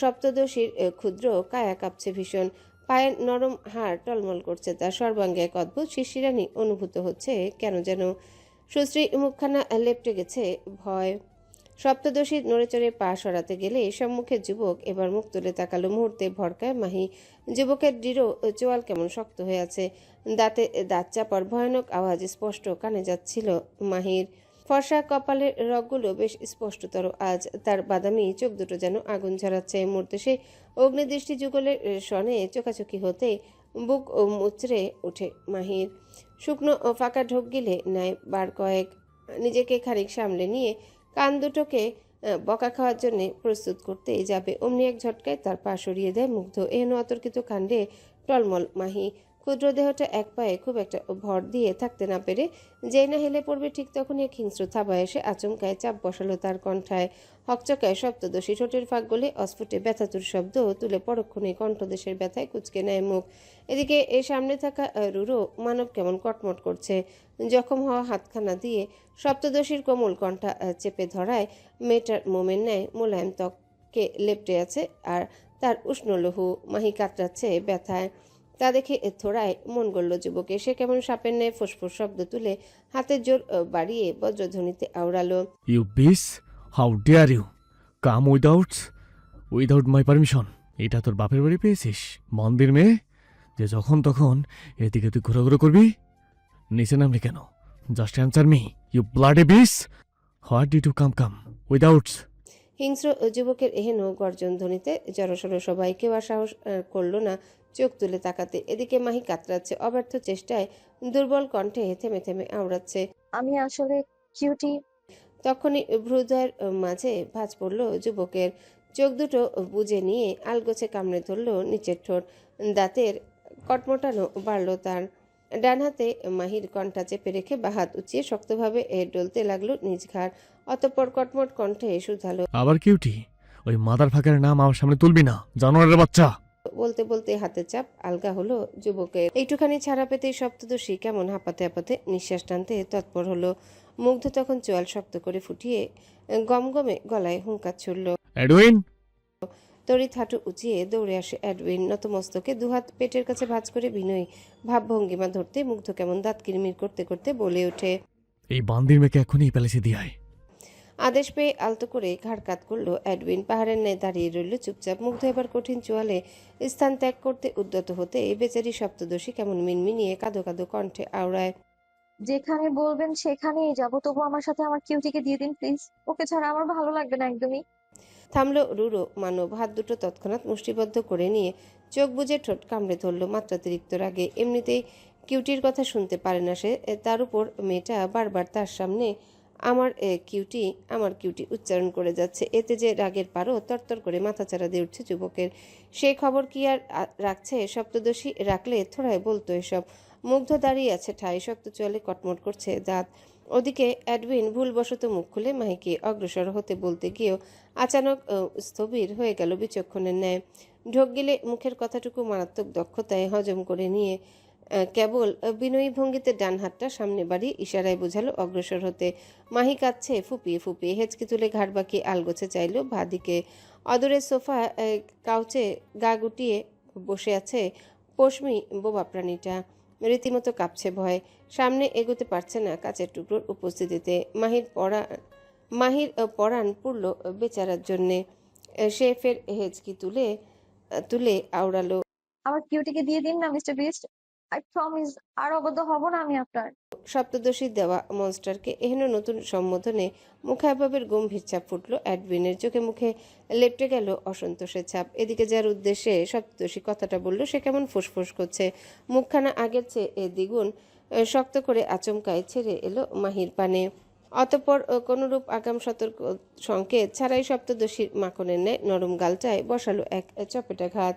সপ্তদশীর ক্ষুদ্র কায়া কাঁপছে ভীষণ। পায়ের নরম হাড় টলমল করছে, তার সর্বাঙ্গে এক অদ্ভুত শিরশিরানি অনুভূত হচ্ছে কেন যেন। সুশ্রী মুখখানা লেপটে গেছে ভয়। সপ্তদশী নড়েচড়ে পা সরাতে গেলে সম্মুখে যুবক এবার মুখ তুলে তাকালো। মুহূর্তে ভরকায় মাহি। যুবকের দৃঢ় চোয়াল কেমন শক্ত হয়ে আছে। দাঁতে দাঁত চাপার ভয়ানক আওয়াজ স্পষ্ট কানে যাচ্ছিল মাহির। ফর্সা কপালের রগগুলো বেশ স্পষ্টতর আজ। তার বাদামি চোখ দুটো যেন আগুন ঝরাচ্ছে। মুহূর্তে সে অগ্নিদৃষ্টি যুগলের সনে চোখাচোখি হতে বুক মুচড়ে ওঠে মাহির। শুকনো ফাঁকা ঢোক গিলে নেয় বার কয়েক। নিজেকে খানিক সামলে নিয়ে কান দুটোকে বকা খাওয়ার জন্য প্রস্তুত করতে যাবে অমনি এক ঝটকায় তার পা সরিয়ে দেয় মুগ্ধ। এহেন অতর্কিত কাণ্ডে টলমল মাহি। ক্ষুদ্র দেহটা এক পায়ে খুব একটা ভর দিয়ে থাকতে না পেরে যেই না হেলে পড়বে ঠিক তখনই এক হিংস্র থাবা এসে আচমকায় চাপ বসালো তার কণ্ঠায়। হকচকায় সপ্তদশী ঠোঁটের ফাঁক গলে অস্ফুটে ব্যথাতুর শব্দ তুলে পরক্ষণে কণ্ঠদেশের ব্যথায় কুচকে নেয় মুখ। এদিকে এই সামনে থাকা রুরো মানব কেমন কটমট করছে। জখম হওয়া হাতখানা দিয়ে সপ্তদশীর কোমল কণ্ঠা চেপে ধরায় মেয়েটার মোমের ন্যায় মোলায়েম ত্বককে লেপটে আছে আর তার উষ্ণ লহু। মাহি কাতরাচ্ছে ব্যথায়। তা দেখে থোড়ায় মন গড়ল যুবকের। সে কেমন সাপের ন্যায় ফোঁস শব্দ তুলে হাতের জোর বাড়িয়ে বজ্রধ্বনিতে আওড়ালো। You beast, how dare you come without my permission? এটা তোর বাপের বাড়ি পেয়েছিস মন্দির মেয়ে, যে যখন তখন এদিকে তুই ঘোরাঘুরো করবি? নিচে নামলি কেন? Just answer me, you bloody bitch. What did you come without? হিংস্র যুবকের এহেন গর্জন ধ্বনিতে জড়সড় সবাই কেউ আর সাহস করল না চোখ তুলে তাকাতে। এদিকে মাহি কাতরাচ্ছে, অব্যর্থ চেষ্টায় দুর্বল কণ্ঠে থেমে থেমে আওড়াচ্ছে। আমি আসলে কিউটি। তখনই ভ্রুদয়ের মাঝে ভাঁজ পড়ল যুবকের। চোখ দুটো বুজে নিয়ে আলগোছে কামড়ে ধরল নিচের ঠোঁট। দাঁতের কটমটানো বাড়ল তার। ডান হাতে মাহির কণ্ঠা চেপে রেখে বা হাত উঁচিয়ে শক্তভাবে ডলতে লাগলো নিজ ঘাড়। অতঃপর কটমট কণ্ঠে শুধালো, আবার কিউটি? ওই মাদার ফাঁকের নাম আমার সামনে তুলবি না, জানোয়ারের বাচ্চা। বলতে বলতে হাতের চাপ আলগা হলো যুবকের। একটুখানি ছাড়া পেতেই সপ্তদর্শী কেমন হাঁপাতে হাঁপাতে নিঃশ্বাস টানতে তৎপর হলো। মুগ্ধ তখন চোয়াল শক্ত করে ফুটিয়ে গমগমে গলায় হুঙ্কার ছুড়ল। এডউইন! তড়িৎ হাঁটু উঁচিয়ে দৌড়ে আসে এডউইন। নতমস্তকে দুহাত পেটের কাছে ভাঁজ করে বিনয়ী ভাবভঙ্গিমা ধরতে মুগ্ধ কেমন দাঁত কিরমির করতে করতে বলে ওঠে। এই বান্দির মেয়েকে এখনই প্যালেসে দিয়ে আয়। আদেশ পেয়ে আলতো করে ঘাড় কাত করল এডউইন। পাহাড়ের ন্যায় দাঁড়িয়ে রইল চুপচাপ। মুগ্ধ এবার কঠিন চোয়ালে স্থান ত্যাগ করতে উদ্যত হতে এই বেচারি সপ্তদর্শী কেমন মিনমিনিয়ে কাঁদো কাঁদো কণ্ঠে আওড়ায়। যেখানে বলবেন সেখানেই যাব, তবু আমার সাথে আমার কিউটিকে দিয়ে দিন প্লিজ। ওকে ছাড়া আমার ভালো লাগবে না একদমই। থামলো রুরো মানব। হাত দুটো তৎক্ষণাৎ মুষ্টিবদ্ধ করে নিয়ে চোখ বুজে ঠোঁট কামড়ে ধরল মাত্রাতিরিক্ত রাগে। এমনিতেই কিউটির কথা শুনতে পারে না সে, তার উপর মেয়েটা বারবার তার সামনে আমার কিউটি উচ্চারণ করে যাচ্ছে। এতে যে রাগের পারও তরতর করে মাথাচাড়া দিয়ে উঠছে যুবকের। সে খবর কি আর রাখছে? সপ্তদর্শী রাখলে থোড়াই বলতো এসব। মুগ্ধ দাঁড়িয়ে আছে ঠায়, শক্ত চোয়ালে কটমট করছে দাঁত। ওদিকে এডউইন ভুলবশত মুখ খুলে মাহিকে অগ্রসর হতে বলতে গিয়েও আচানক স্থবির হয়ে গেল বিচক্ষণের ন্যায়। ঢোক গিলে মুখের কথাটুকু মারাত্মক দক্ষতায় হজম করে নিয়ে কেবল বিনয়ী ভঙ্গিতে ডান হাতটা সামনে বাড়িয়ে ইশারায় বোঝালো অগ্রসর হতে। মাহি কাঁদছে ফুপিয়ে ফুপিয়ে। হেঁচকি তুলে ঘাড় বাঁকিয়ে আলগোছে চাইল ভাদিকে। অদূরে সোফা কাউচে গা গুটিয়ে বসে আছে পশমি বোবা প্রাণীটা। রীতিমতো কাঁপছে ভয়, সামনে এগোতে পারছে না কাচের টুকরোর উপস্থিতিতে। মাহির পরাণ পুড়ল বেচারার জন্যে। সে ফের হেঁচকি তুলে তুলে আওড়ালো, আমার কিউটিকে দিয়ে দিন না মিস্টার বিস্ট। আই প্রমিস আর অবদ্ধ হব না আমি আপনার। সপ্তদশী দেওয়া মনস্টারকে এহেন নতুন সম্বোধনে মুখাভাবের গম্ভীর ছাপ ফুটল এডউইনের চোখে। মুখে লেপটে গেল অসন্তোষের ছাপ। এদিকে যার উদ্দেশ্যে সপ্তদশী কথাটা বলল সে কেমন ফুসফুস করছে। মুখখানা আগের চেয়ে দ্বিগুণ শক্ত করে আচমকায় ছেড়ে এলো মাহির পানে। অতঃপর কোনরূপ আগাম সতর্ক সংকেত ছাড়াই সপ্তদশীর মাখনের ন্যায় নরম গালটায় বসালো এক চপেটাঘাত।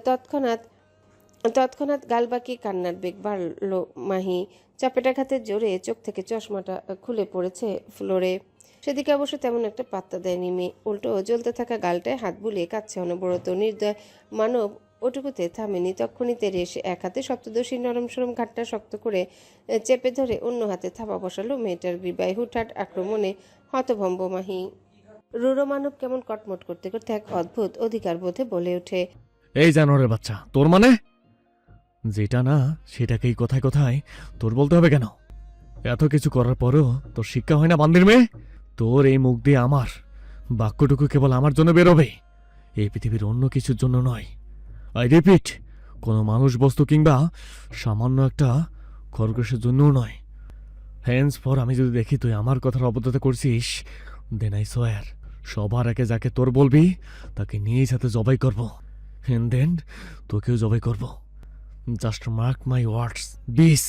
তৎক্ষণাৎ গাল বাঁকিয়ে কান্নার বেগ বাড়ল মাহি। চপেটাঘাতের জোরে চোখ থেকে চশমাটা খুলে পড়েছে ফ্লোরে। সেদিকে অবশ্য তেমন একটা পাত্তা দেয়নি মেয়ে। উল্টো জ্বলতে থাকা গালটায় হাত বুলিয়ে কাঁদছে অনবরত। নির্দয় মানব ওটুকুতে থামেনি। তক্ষুনি তেরে এসে এক হাতে সপ্তদশীর নরম সরম ঘাটটা শক্ত করে চেপে ধরে অন্য হাতে থাপা বসালো মেয়েটার গ্রীবায়। হুটহাট আক্রমণে হতভম্ব মাহি। রুরো মানব কেমন কটমট করতে করতে এক অদ্ভুত অধিকার বোধে বলে ওঠে, এই জানোয়ারের বাচ্চা, তোর মানে? যেটা না সেটাকেই কথায় কথায় তোর বলতে হবে কেন? এত কিছু করার পরও তোর শিক্ষা হয় না বান্দির মেয়ে? তোর এই মুখ দিয়ে আমার বাক্যটুকু কেবল আমার জন্য বেরোবে, এই পৃথিবীর অন্য কিছুর জন্য নয়। আই রিপিট, কোনো মানুষ বস্তু কিংবা সামান্য একটা খরগোশের জন্যও নয়। হ্যান্স ফর আমি যদি দেখি তুই আমার কথার অবদ্ধতা করছিস, দেন আই সোয়ার সবার আগে যাকে তোর বলবি তাকে নিয়েই সাথে জবাই করব, এন্ড দেন তোকেও জবাই করব। জাস্ট মার্ক মাই ওয়ার্ডস বিস।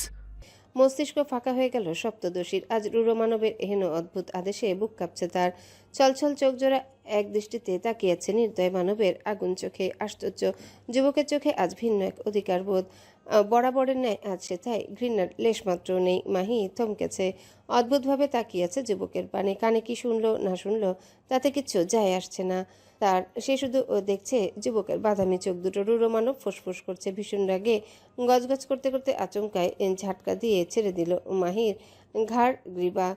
মস্তিষ্ক ফাঁকা হয়ে গেল সপ্তদশীর। আজ রুরো মানবের এহেন অদ্ভুত আদেশে বুক কাঁপছে তার। ছলছল চোখ জোড়া এক দৃষ্টিতে তাকিয়েছে নির্দয় মানবের আগুন চোখে। আশ্চর্য, যুবকের চোখে আজ ভিন্ন এক অধিকার বোধ। বরাবরের ন্যায় আজ সে তাই ঘৃণার লেশমাত্র নেই। মাহি থমকেছে, অদ্ভুতভাবে তাকিয়েছে যুবকের পানে। কানে কি শুনলো না শুনলো তাতে কিচ্ছু যায় আসছে না তার। সে শুধু দেখছে যুবকের বাদামি চোখ দুটো। রুরো মানব ফুসফুস করছে ভীষণ রাগে। গজগজ করতে করতে আচমকায় ঝাটকা দিয়ে ছেড়ে দিল মাহির ঘাড় গ্রীবা।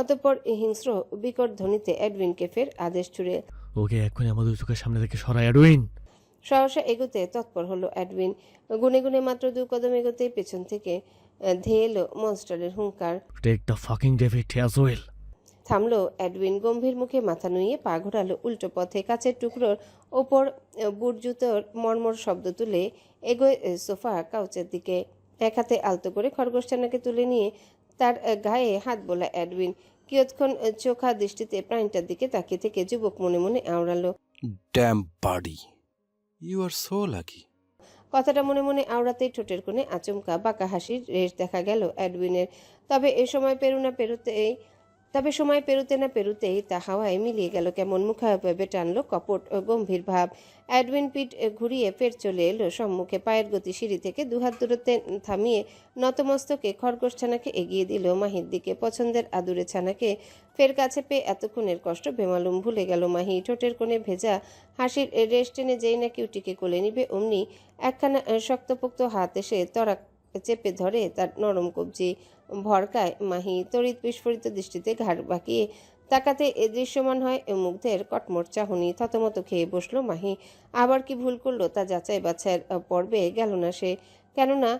অতঃপর হিংস্র বিকট ধ্বনিতে এডউইনকে ফের আদেশ ছুড়ে, ওকে এক্ষুনি আমাদের চোখের সামনে থেকে সরাই এডউইন। সহসা এগোতে তৎপর হলো এডউইন। গুনে গুনে মাত্র 2 কদম এগোতেই পেছন থেকে ধেয়ে এলো মনস্টারের হুঙ্কার। Take the fucking David as well. থামলো এডউইন, গম্ভীর মুখে মাথা নুইয়ে পা ঘোরালো উল্টো পথে। কাচের টুকরোর ওপর বুট জুতোর মর্মর শব্দ তুলে এগোয় সোফা কাউচের দিকে। এক হাতে আলতো করে খরগোশছানাকে তুলে নিয়ে তার গায়ে হাত বোলা এডউইন কিয়ৎক্ষণ চোখা দৃষ্টিতে প্রাণীটার দিকে তাকিয়ে থেকে যুবক মনে মনে আওড়ালো। Damn buddy, you are so lucky. কথাটা মনে মনে আওড়াতেই ঠোঁটের কোণে আচমকা বাঁকা হাসির রেশ দেখা গেল এডউইনের। তবে সময় পেরোতে না পেরোতেই তা হাওয়ায় মিলিয়ে গেল কেমন। মুখাভাবে টানলো কপট ও গম্ভীর ভাব। এডউইন পিঠ ঘুরিয়ে ফের চলে এলো সম্মুখে। পায়ের গতি সিঁড়ি থেকে দুহাত দূরত্বে থামিয়ে নতমস্তকে খরগোশছানাকে এগিয়ে দিল মাহির দিকে। পছন্দের আদুরে ছানাকে ফের কাছে পেয়ে এতক্ষণের কষ্ট বেমালুম ভুলে গেল মাহি। ঠোঁটের কোণে ভেজা হাসির রেশ টেনে যেই না কিউটিকে কোলে নিবে অমনি একখানা শক্তপোক্ত হাত এসে তরাক চেপে ধরে তার নরম কবজি। ভরকায় মাহি। তড়িৎ বিস্ফোরিত দৃষ্টিতে ঘাড় বাঁকিয়ে তাকাতে দৃশ্যমান হয় মুগ্ধের কটমট চাহনি। থতমত খেয়ে বসলো মাহি। আবার কি ভুল করলো তা যাচাই বাছাইয়ের পর্বে গেল না সে। কেননা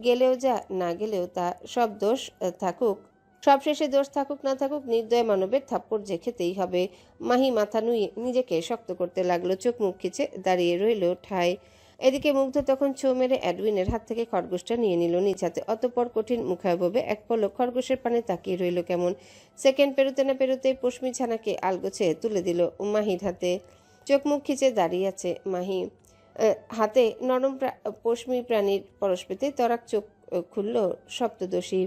গেলেও যা, না গেলেও তা, সব দোষ থাকুক, সবশেষে দোষ থাকুক না থাকুক নির্দয় মানবের থাপ্পড় যে খেতেই হবে। মাহি মাথা নুয়ে নিজেকে শক্ত করতে লাগলো। চোখ মুখ খিচে দাঁড়িয়ে রইল ঠায়। এদিকে মুগ্ধ তখন ছো মেরে এডউইনের হাত থেকে খরগোশটা নিয়ে নিল নিজ হাতে। অতঃপর কঠিন মুখাভাবে এক পলক খরগোশের পানে তাকিয়ে রইল কেমন। সেকেন্ড পেরোতে না পেরোতেই পশমি ছানাকে আলগোছে তুলে দিল মাহির হাতে। চোখ মুখ খিচে দাঁড়িয়ে আছে মাহি। হাতে নরম পশমি প্রাণীর পরশ পেতে তরাক চোখ খুলল সপ্তদোষী।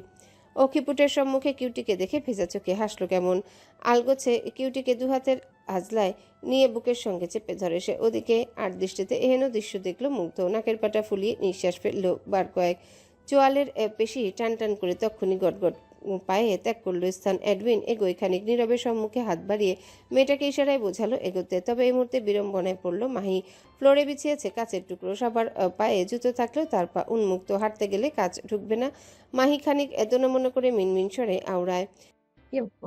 অক্ষিপুটের সম্মুখে কিউটিকে দেখে ভেজা চোখে হাসলো কেমন। আলগোছে কিউটিকে দুহাতের আজলায় নিয়ে বুকের সঙ্গে চেপে ধরে সে। ওদিকে আর দৃষ্টিতে এহেন দৃশ্য দেখলো মুগ্ধ। নাকের পাটা ফুলিয়ে নিঃশ্বাস ফেললো বার কয়েক। চোয়ালের পেশি টান টান করে তক্ষুনি গটগট পায়ে ত্যাগ করলো স্থান। এডউইন এগোয় খানিক নীরবে সম্মুখে হাত বাড়িয়ে মেয়েটাকে ইশারায় বোঝালো এগোতে। তবে এই মুহূর্তে বিড়ম্বনায় পড়লো মাহি। ফ্লোরে বিছিয়েছে কাচের টুকরো। সবার পায়ে জুতো থাকলেও তার পা উন্মুক্ত। হাঁটতে গেলে কাচ ঢুকবে না। মাহি খানিক এতনা মনে করে মিনমিন স্বরে আওড়ায়।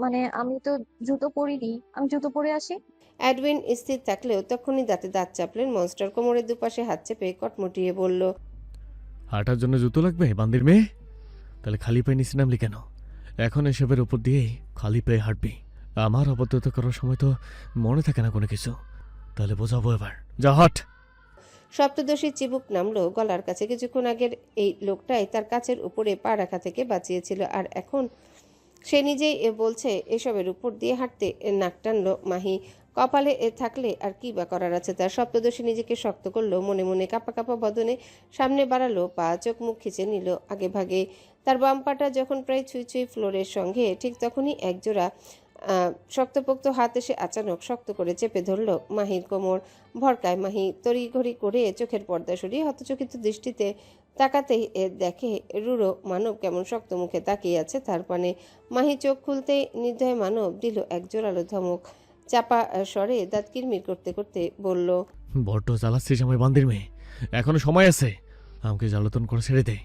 মানে আমি তো জুতো পরিনি, আমি জুতো পরে আসি। এডউইন স্থির থাকলেও তখনই দাঁতে দাঁত চাপলেন। মনস্টার কোমরের দুপাশে হাত চেপে কটমটিয়ে বলল, হাঁটার জন্য জুতো লাগবে বান্দির মেয়ে? তাহলে খালি পায়ে নিচে নামলি কেন? এখন এসবের উপর দিয়েই খালি পায়ে হাঁটবি। আমার অবদ্ধতা করার সময় তো মনে থাকে না কোনো কিছু। তাহলে বোঝাবো এবার, যা হাট। সপ্তদশী চিবুক নামলো গলার কাছে। কিছুক্ষণ আগের এই লোকটাই তার কাছের উপরে পা রাখা থেকে বাঁচিয়েছিল, আর এখন সে নিজেই বলছে এসবের উপর দিয়ে হাঁটতে। নাক টানলো মাহি। কপালে থাকলে আর কি বা করার আছে তার। সপ্তদশী নিজেকে শক্ত করলো মনে মনে। কাঁপা কাঁপা বদনে সামনে বাড়ালো পা। চোখ মুখ খিচে নিল আগে ভাগে। তার বাম পাটা যখন প্রায় ছুঁই ছুঁই ফ্লোরের সঙ্গে, ঠিক তখনই একজোড়া শক্তপোক্ত হাত এসে আচানক শক্ত করে চেপে ধরল মাহির কোমর। ভরকায় মাহি। তড়িঘড়ি করে চোখের পর্দা সরিয়ে হতচকিত দৃষ্টিতে তাকাতেই দেখে রুড়ো মানব কেমন শক্ত মুখে তাকিয়ে আছে তার পানে। মাহি চোখ খুলতেই নির্দয় মানব দিল এক জোরালো ধমক। চাপা স্বরে দাঁত কিরমির করতে করতে বলল, বড্ড জ্বালাচ্ছিস আমার বান্দির মেয়ে। এখনো সময় আছে। আমাকে জ্বালাতন করে ছেড়ে দে,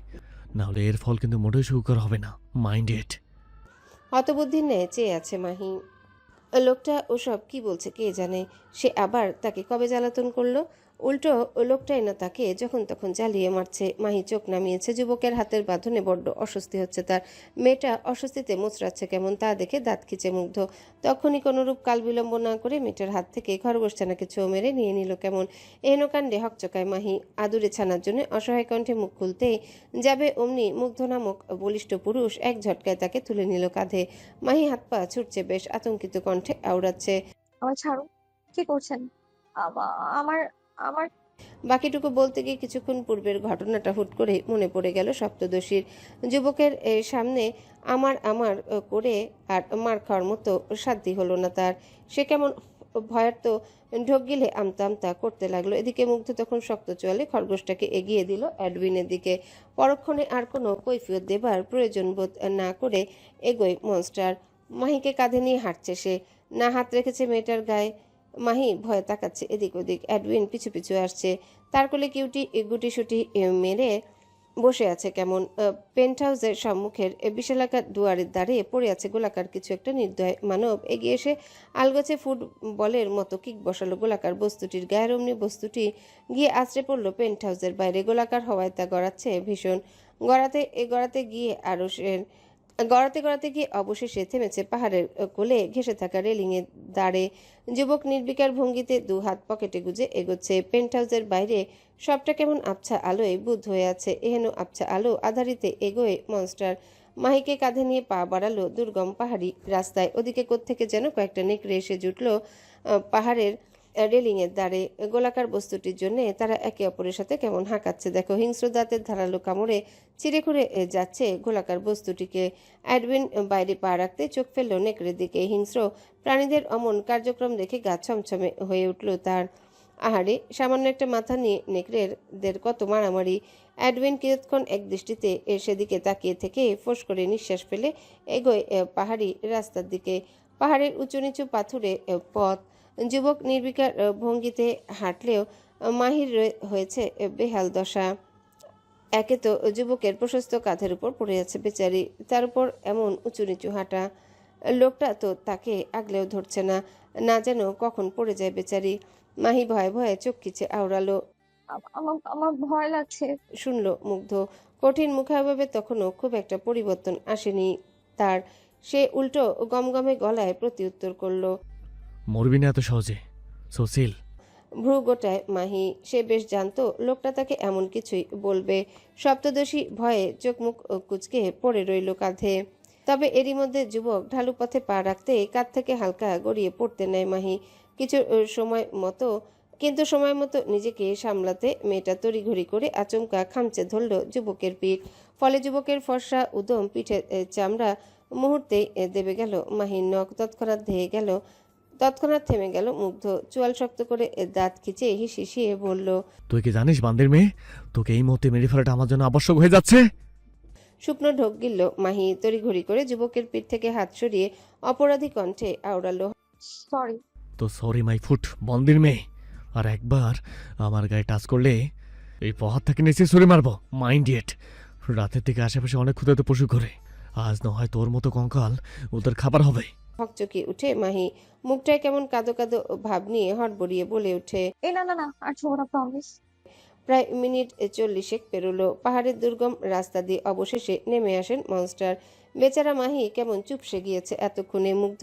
না হলে এর ফল কিন্তু মোটেই সুখকর হবে না। Mind it. হতবুদ্ধির ন্যায় চেয়ে আছে মাহি। লোকটা ওসব কি বলছে কে জানে। সে আবার তাকে কবে জ্বালাতন করলো? উল্টো লোকটাই না তাকে যখন তখন জ্বালিয়ে মারছে। মাহি চোখ নামিয়েছে। যুবকের হাতের বাঁধনে বড্ড অস্বস্তি হচ্ছে তার। মেয়েটা অস্বস্তিতে মোচড়াচ্ছে কেমন তা দেখে দাঁত খিচে মুগ্ধ। তখনই কোনোরূপ কাল বিলম্ব না করে মেয়েটার হাত থেকে খরগোশছানাকে ছো মেরে নিয়ে নিল কেমন। এহেন কাণ্ডে হকচকায় মাহি। আদুরে ছানার জন্য অসহায় কণ্ঠে মুখ খুলতেই যাবে অমনি মুগ্ধ নামক বলিষ্ঠ পুরুষ এক ঝটকায় তাকে তুলে নিল কাঁধে। মাহি হাত পা ছুটছে বেশ। আতঙ্কিত কণ্ঠে আওড়াচ্ছে, আমার ছাড়ো, কি করছেন? আমার আমার বাকিটুকু বলতে গিয়ে কিছুক্ষণ পূর্বের ঘটনাটা হুট করে মনে পড়ে গেল সপ্তদশীর। যুবকের সামনে আমার আমার করে আর মার খাওয়ার মতো সাধ্যি হলো না তার। সে কেমন ভয়ার্ত ঢোক গিলে আমতা আমতা করতে লাগলো। এদিকে মুগ্ধ তখন শক্ত চোয়ালে খরগোশটাকে এগিয়ে দিল এডউইনের দিকে। পরক্ষণে আর কোনো কৈফিয়ত দেবার প্রয়োজন বোধ না করে এগোয় মনস্টার। মাহিকে কাঁধে নিয়ে হাঁটছে সে। না হাত রেখেছে মেয়েটার গায়ে। মাহি ভয়ে তাকাচ্ছে এদিক ওদিক। এডউইন পিছু পিছু আসছে। তার কোলে কিউটি গুটিসুটি মেরে বসে আছে কেমন। পেন্ট হাউসের সম্মুখের বিশালাকার দুয়ারের দাঁড়িয়ে পড়ে আছে গোলাকার কিছু একটা নির্দয় মানব। এগিয়ে এসে আলগোছে ফুটবলের মতো কিক বসালো গোলাকার বস্তুটির গায়ের। অমনি বস্তুটি গিয়ে আছড়ে পড়লো পেন্ট হাউসের বাইরে। গোলাকার হওয়ায় তা গড়াচ্ছে ভীষণ। গড়াতে গিয়ে আরো গড়াতে গিয়ে অবশেষে থেমেছে পাহাড়ের কোলে ঘেঁষে থাকা রেলিংয়ের দাঁড়ে। যুবক নির্বিকার ভঙ্গিতে দু হাত পকেটে গুজে এগোচ্ছে। পেন্ট হাউসের বাইরে সবটা কেমন আবছা আলোয় বুঁদ হয়ে আছে। এহেন আবছা আলো আধারিতে এগোয়ে মনস্টার মাহিকে কাঁধে নিয়ে পা বাড়ালো দুর্গম পাহাড়ি রাস্তায়। ওদিকে কোত্থেকে যেন কয়েকটা নেকড়ে এসে জুটল পাহাড়ের রেলিংয়ের দাঁড়ে। গোলাকার বস্তুটির জন্য তারা একে অপরের সাথে কেমন হাঁকাচ্ছে দেখো। হিংস্র দাঁতের ধারালো কামড়ে চিড়ে খুঁড়ে যাচ্ছে গোলাকার বস্তুটিকে। অ্যাডউইন বাইরে পা রাখতে চোখ ফেলল নেকড়ের দিকে। হিংস্র প্রাণীদের অমন কার্যক্রম দেখে গা ছমছমে হয়ে উঠল তার। আহারে, সামান্য একটা মাথা নিয়ে নেকড়েদের কত মারামারি। অ্যাডউইন কিছুক্ষণ এক দৃষ্টিতে সেদিকে তাকিয়ে থেকে ফোঁস করে নিঃশ্বাস ফেলে এগোয় পাহাড়ি রাস্তার দিকে। পাহাড়ের উঁচু নিচু পাথুরে পথ। যুবক নির্বিকার ভঙ্গিতে হাঁটলেও মাহির হয়েছে বেহাল দশা। একে তো যুবকের প্রশস্ত কাঁধের উপর পড়ে আছে বেচারি, তার উপর এমন উঁচু নিচু হাঁটা। লোকটা তো তাকে আগলেও ধরছে না, না যেন কখন পড়ে যায় বেচারি। মাহি ভয়ে ভয়ে চোখ খিচে আওড়ালো। আমার আমার ভয় লাগছে। শুনল মুগ্ধ। কঠিন মুখাভাবে তখনও খুব একটা পরিবর্তন আসেনি তার। সে উল্টো গমগমে গলায় প্রতিউত্তর করল। মরবি না এত সহজে, সুশীল। ভ্রু গোটায় মাহি। সে বেশ জানতো লোকটা তাকে এমন কিছুই বলবে। সপ্তদশী ভয়ে চোখ মুখ কুঁচকে পড়ে রইল কাঁধে। তবে এরই মধ্যে যুবক ঢালু পথে পা রাখতে কাঁধ থেকে হালকা গড়িয়ে পড়তে নেয় মাহি। কিছু সময় মতো নিজেকে সামলাতে মেয়েটা তড়িঘড়ি করে আচমকা খামচে ধরল যুবকের পিঠ। ফলে যুবকের ফর্সা উদম পিঠের চামড়া মুহূর্তেই দেবে গেল মাহির নখ। তৎক্ষণাৎ থেমে গেল মুগ্ধ। চোয়াল শক্ত করে দাঁত খিচে হিসিয়ে বলল, তুই কি জানিস বান্দির মেয়ে, তোকে এই মুহূর্তে মেরে ফেলাটা আমার জন্য আবশ্যক হয়ে যাচ্ছে। শুকনো ঢোক গিলল মাহি। তড়িঘড়ি করে যুবকের পিঠ থেকে হাত সরিয়ে অপরাধী কণ্ঠে আওড়ালো, সরি। তো সরি মাই ফুট বন্দির মেয়ে। আর একবার আমার গায়ে টাচ করলে এই পহাড় থেকে নিচে সরে মারবো। Mind yet. রাতের থেকে আশেপাশে অনেক ক্ষুধার্ত পশু ঘরে। আজ না হয় তোর মতো কঙ্কাল ওদের খাবার হবে। হকচকি উঠে মাহি। মুখটায় কেমন কাদো কাদো ভাব নিয়ে হড়বড়িয়ে বলে ওঠে। না না না, আর ছোড়ো না, প্রমিস। প্রায় মিনিট 40 পেরোলো। পাহাড়ের দুর্গম রাস্তা দিয়ে অবশেষে নেমে আসেন মনস্টার। বেচারা মাহি কেমন চুপসে গিয়েছে এতক্ষণে। মুগ্ধ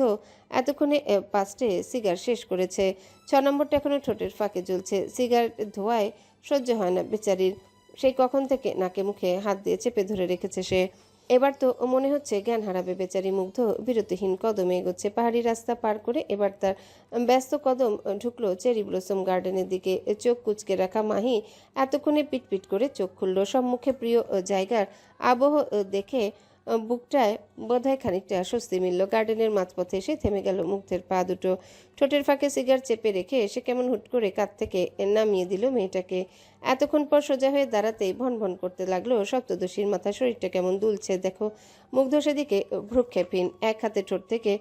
এতক্ষণে 5টে সিগার শেষ করেছে। 6 নম্বরটা এখনো ঠোঁটের ফাঁকে জ্বলছে। সিগারেট ধোঁয়ায় সহ্য হয় না বেচারির। সেই কখন থেকে নাকে মুখে হাত দিয়ে চেপে ধরে রেখেছে সে। এবার তো মনে হচ্ছে জ্ঞান হারাবে বেচারি। মুগ্ধ বিরতিহীন কদমে এগোচ্ছে পাহাড়ি রাস্তা পার করে। এবার তার ব্যস্ত কদম ঢুকলো চেরি ব্লসম গার্ডেনের দিকে। চোখ কুচকে রাখা মাহি এতক্ষণে পিটপিট করে চোখ খুলল। সম্মুখে প্রিয় জায়গার আবহ দেখে বুকটায় বোধহয় খানিকটা স্বস্তি মিলল। গার্ডেনের মাঝপথে এসে থেমে গেল মুগ্ধের পা দুটো। ঠোঁটের ফাঁকে সিগার চেপে রেখে সে কেমন হুট করে কাঁধ থেকে নামিয়ে দিল মেয়েটাকে। এতক্ষণ পর সোজা হয়ে দাঁড়াতেই ভন ভন করতে লাগলো সপ্তদশীর মাথা। শরীরটা কেমন দুলছে দেখো। মুগ্ধ সেদিকে ভ্রুক্ষেপহীন। এক হাতে ঠোঁট থেকে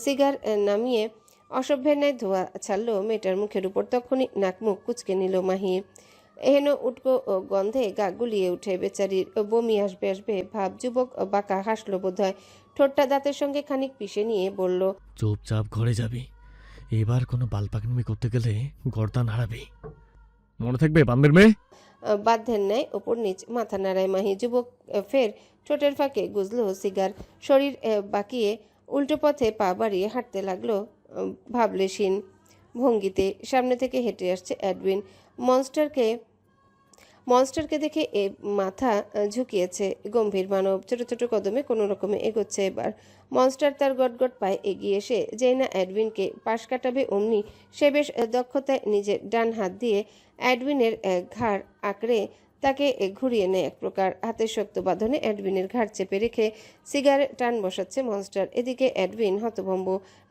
সিগার নামিয়ে অসভ্যের ন্যায় ধোয়া ছাড়লো মেয়েটার মুখের উপর। তখনই নাক মুখ কুচকে নিল মাহি। এহেন উটকো গন্ধে গা গুলিয়ে উঠে বেচারির। বমি আসবে ভাব। যুবক বাঁকা হাসলো বোধহয়। ঠোঁটটা দাঁতের সঙ্গে খানিক পিষে নিয়ে বলল, চুপচাপ ঘরে যাবি। এবার কোনো বালপাকনামি করতে গেলে গর্দান হারাবি, মনে থাকবে বান্দির মেয়ে। বাধ্যের ন্যায় ওপর নিচ মাথা নাড়ায় মাহি। যুবক ফের ঠোঁটের ফাঁকে গুজলো সিগার। শরীর বাঁকিয়ে উল্টো পথে পা বাড়িয়ে হাঁটতে লাগলো ভাবলেশীন ভঙ্গিতে। সামনে থেকে হেঁটে আসছে অ্যাডউইন। মনস্টারকে দেখে মাথা ঝুঁকিয়েছে গম্ভীর মানব। ছোট ছোট কদমে কোনো রকমে এগোচ্ছে এবার। মনস্টার তার গটগট পায়ে এগিয়ে এসে যেই না অ্যাডউইনকে পাশ কাটাবে অমনি সে বেশ দক্ষতায় নিজের ডান হাত দিয়ে অ্যাডউইনের ঘাড় আঁকড়ে তাকে ঘুরিয়ে নেয় এক প্রকার। হাতের শক্ত বাঁধনে অ্যাডউইনের ঘাড় চেপে রেখে সিগার টান বসাচ্ছে মনস্টার। এদিকে অ্যাডউইন হতভম্ব।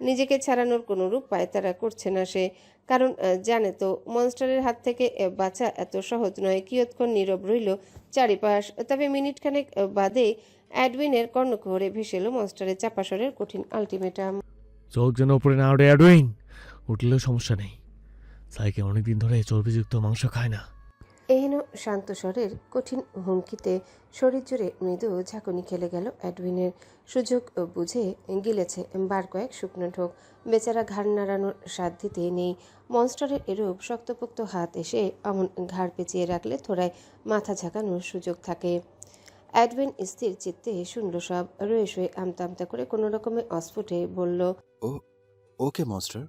নিজেকে ছাড়ানোর কোনো রূপ পায়তারা করছে না সে। কারণ জানে তো মনস্টারের হাত থেকে বাঁচা এত সহজ নয়। কিয়ৎক্ষণ নীরব রইল চারিপাশ। তবে মিনিট খানেক বাদে অ্যাডউইনের কর্ণকুহরে ভেসে এলো মনস্টারের চাপাসরের কঠিন আলটিমেটাম। চোখ যেন উপরে না ওঠে অ্যাডউইন। উঠলেও সমস্যা নেই, সাইকে অনেকদিন ধরে চর্বিযুক্ত মাংস খায় না। এহেন শান্ত স্বরের কঠিন হুমকিতে শরীর জুড়ে মৃদু ঝাঁকুনি খেলে গেল অ্যাডউইনের। সুযোগ বুঝে গিলেছে বার কয়েক শুকনো ঢোক। বেচারা ঘাড় নাড়ানোর সাধ্যিতে নেই। মনস্টারের এরূপ শক্তপোক্ত হাত এসে অমন ঘাড় পেঁচিয়ে রাখলে থোড়ায় মাথা ঝাঁকানোর সুযোগ থাকে। অ্যাডউইন স্থির চিত্তে শুনল সব। রয়ে শুয়ে আমতা আমতা করে কোনো রকমে অস্ফুটে বলল, ও ওকে মনস্টার।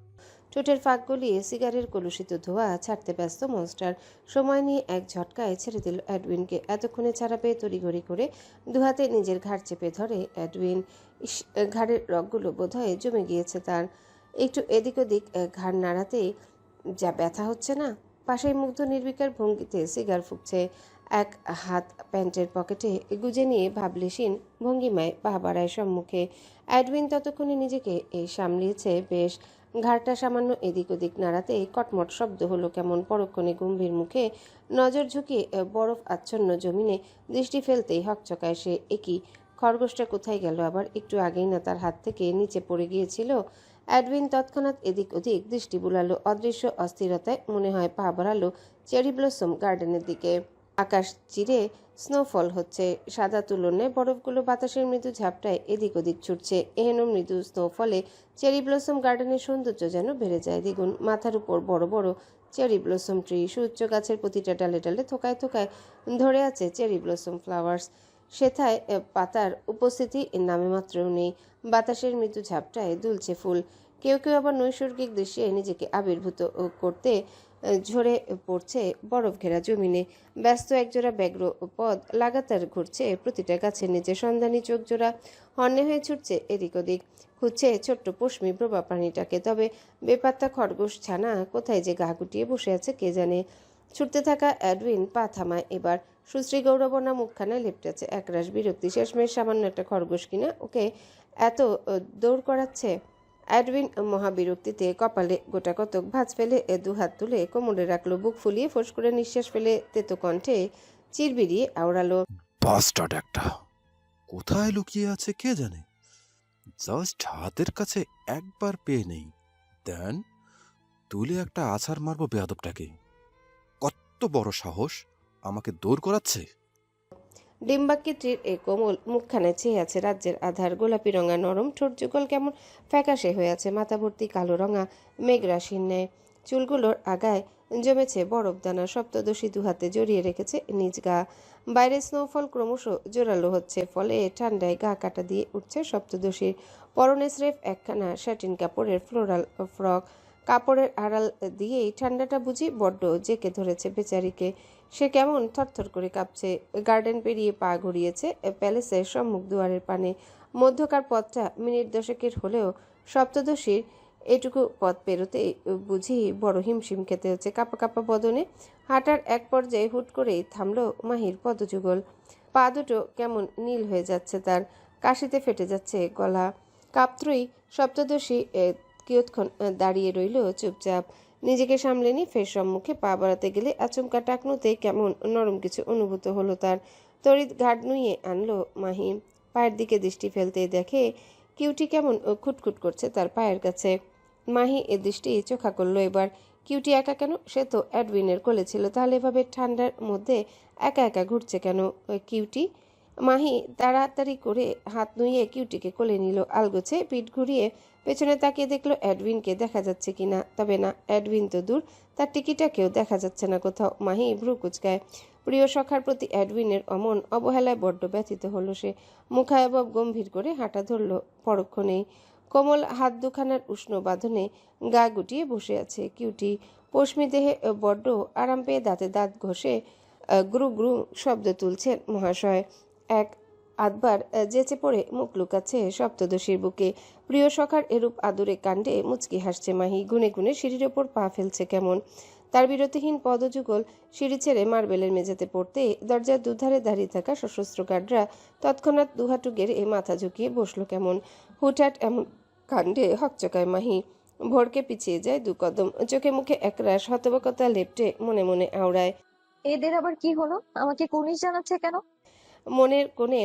ঠোঁটের ফাঁক গলিয়ে সিগারের কলুষিত ধোঁয়া ছাড়তে ব্যস্ত মনস্টার সময় নিয়ে এক ঝটকায় ছেড়ে দিল অ্যাডউইনকে। এতক্ষণে ছাড়া পেয়ে তড়িঘড়ি করে দুহাতে নিজের ঘাড় চেপে ধরে অ্যাডউইন। ঘাড়ের রগগুলো বোধহয় জমে গিয়েছে তার। একটু এদিক ওদিক ঘাড় নাড়াতেই যা ব্যথা হচ্ছে না। পাশেই মুগ্ধ নির্বিকার ভঙ্গিতে সিগার ফুঁকছে। এক হাত প্যান্টের পকেটে গুজে নিয়ে ভাবলেশীন ভঙ্গিমায় পা বাড়ায় সম্মুখে। অ্যাডউইন ততক্ষণে নিজেকে সামলিয়েছে বেশ। ঘাড়টা সামান্য এদিক ওদিক নাড়াতে কটমট শব্দ হলো কেমন। পরক্ষণে গম্ভীর মুখে নজর ঝুঁকিয়ে বরফ আচ্ছন্ন জমিনে দৃষ্টি ফেলতেই হকচকায় সে। একই খরগোশটা কোথায় গেল আবার? একটু আগেই না তার হাত থেকে নিচে পড়ে গিয়েছিল। অ্যাডউইন তৎক্ষণাৎ এদিক ওদিক দৃষ্টি বুলালো। অদৃশ্য অস্থিরতায় মনে হয় পা বাড়ালো চেরি ব্লসম গার্ডেনের দিকে। আকাশ চিরে স্নোফল হচ্ছে। সাদা তুলনায় বরফগুলো বাতাসের মৃদু ঝাপটায় এদিক ওদিক ছুটছে। এহেন মৃদু স্নোফলে চেরি ব্লসম গার্ডেনের সৌন্দর্য যেন বেড়ে যায় দ্বিগুণ। মাথার উপর বড় বড় চেরি ব্লসম ট্রি। সুউচ্চ গাছের প্রতিটা ডালে ডালে থোকায় থোকায় ধরে আছে চেরি ব্লসম ফ্লাওয়ার্স। সেথায় পাতার উপস্থিতি নামে মাত্রও নেই। বাতাসের মৃদু ঝাপটায় দুলছে ফুল। কেউ কেউ আবার নৈসর্গিক দৃশ্যে নিজেকে আবির্ভূত করতে ঝরে পড়ছে বরফ ঘেরা জমিনে। ব্যস্ত একজোড়া ব্যগ্র পদ লাগাতার ঘুরছে প্রতিটা গাছের নিচে। সন্ধানী চোখ জোড়া হন্যে হয়ে ছুটছে এদিক ওদিক, খুঁজছে ছোট্ট পশমি প্রভা প্রাণীটাকে। তবে বেপাত্তা খরগোশ ছানা কোথায় যে গা গুটিয়ে বসে আছে কে জানে। ছুটতে থাকা অ্যাডউইন পা থামায় এবার। সুশ্রী গৌরবর্ণা মুখখানায় লেপটেছে একরাশ বিরক্তি। শেষমেশ সামান্য একটা খরগোশ কিনা ওকে এত দৌড় করাচ্ছে। অ্যাডউইন মহাবিরক্তিতে কপালে গোটা কতক ভাঁজ ফেলে দুহাত তুলে কোমরে রাখলো। বুক ফুলিয়ে ফোঁস করে নিঃশ্বাস ফেলে তেতো কণ্ঠে চিরবিরিয়ে আওড়ালো, বাস্টার্ড একটা, কোথায় লুকিয়ে আছে কে জানে। জাস্ট হাতের কাছে একবার পেয়ে নেই, দেন তুলে একটা আছাড় মারবো বেয়াদবটাকে। কত বড় সাহস, আমাকে দৌড় করাচ্ছে। ডিম্বাকৃতির এ কোমল মুখখানে চেয়ে আছে রাজ্যের আধার। গোলাপি রঙা নরম ঠোঁট যুগল কেমন ফ্যাকাশে হয়ে আছে। মাথা ভর্তি কালো রঙা মেঘরাশির ন্যায়। চুলগুলোর আগায় জমেছে বরফ দানা। সপ্তদশী দুহাতে জড়িয়ে রেখেছে নিজ গা। বাইরে স্নোফল ক্রমশ জোরালো হচ্ছে, ফলে ঠান্ডায় গা কাটা দিয়ে উঠছে সপ্তদশীর। পরনে স্রেফ একখানা স্যাটিন কাপড়ের ফ্লোরাল ফ্রক। কাপড়ের আড়াল দিয়েই ঠান্ডাটা বুঝি বড্ড জেকে ধরেছে বেচারিকে। সে কেমন থরথর করে কাঁপছে। গার্ডেন পেরিয়ে পা ঘুরিয়েছে প্যালেসের সম্মুখ দুয়ারের পানে। মধ্যকার পথটা মিনিট দশেকের হলেও সপ্তদশীর এটুকু পথ পেরোতে বুঝি বড় হিমশিম খেতে হচ্ছে। কাঁপা কাঁপা বদনে হাঁটার এক পর্যায়ে হুট করেই থামলো মাহির পদযুগল। পা দুটো কেমন নীল হয়ে যাচ্ছে তার। কাশিতে ফেটে যাচ্ছে গলা। কাঁপত্রয়ী সপ্তদশী কিয়ৎক্ষণ দাঁড়িয়ে রইল চুপচাপ। নিজেকে সামলেনি ফের সম্মুখে পা বাড়াতে গেলে আচমকা টাকনুতে কেমন নরম কিছু অনুভূত হলো তার। তড়িৎ ঘাট নুইয়ে আনলো মাহি। পায়ের দিকে দৃষ্টি ফেলতে দেখে কিউটি কেমন খুটখুট করছে তার পায়ের কাছে। মাহি এ দৃষ্টি চোখা করলো এবার। কিউটি একা কেন? সে তো অ্যাডউইনের কোলে ছিল, তাহলে এভাবে ঠান্ডার মধ্যে একা একা ঘুরছে কেন কিউটি? মাহি তাড়াতাড়ি করে হাত নুইয়ে কিউটিকে কোলে নিল। আলগোছে পিঠ ঘুরিয়ে পেছনে তাকিয়ে দেখলো অ্যাডউইনকে দেখা যাচ্ছে কিনা। তবে না, অ্যাডউইন তো দূর, তার টিকিটাকেও দেখা যাচ্ছে না কোথাও। মাহি ভ্রু কুচকায়। প্রিয় সখার প্রতি অ্যাডউইনের অমন অবহেলায় বড্ড ব্যথিত হলো সে। মুখায়বব গম্ভীর করে হাঁটা ধরল। পরক্ষণেই কোমল হাত দুখানার উষ্ণ বাঁধনে গা গুটিয়ে বসে আছে কিউটি। পশমি দেহে বড্ড আরাম পেয়ে দাঁতে দাঁত ঘষে গ্রু গ্রু শব্দ তুলছেন মহাশয়। এক আধবার যেচে পড়ে মুখ লুকাচ্ছে সপ্তদশীর বুকে। প্রিয় সখার এরূপ আদুরে কাণ্ডে মুচকি হাসছে মাহি। গুনে গুনে সিঁড়ির ওপর পা ফেলছে কেমন। তার বিরতিহীন পদযুগল সিঁড়ি ছেড়ে মার্বেলের মেঝেতে পড়তে দরজার দুধারে দাঁড়িয়ে থাকা সশস্ত্র গার্ডরা তৎক্ষণাৎ দুহাটু গেড়ে মাথা ঝুঁকিয়ে বসলো কেমন। হুটহাট এমন কাণ্ডে হকচকায় মাহি। ভোরকে পিছিয়ে যায় দু কদম। চোখে মুখে একরাশ হতবাকতা লেপটে মনে মনে আওড়ায়। এদের আবার কি হলো? আমাকে কুনিশ জানাচ্ছে কেন? মনের কোণে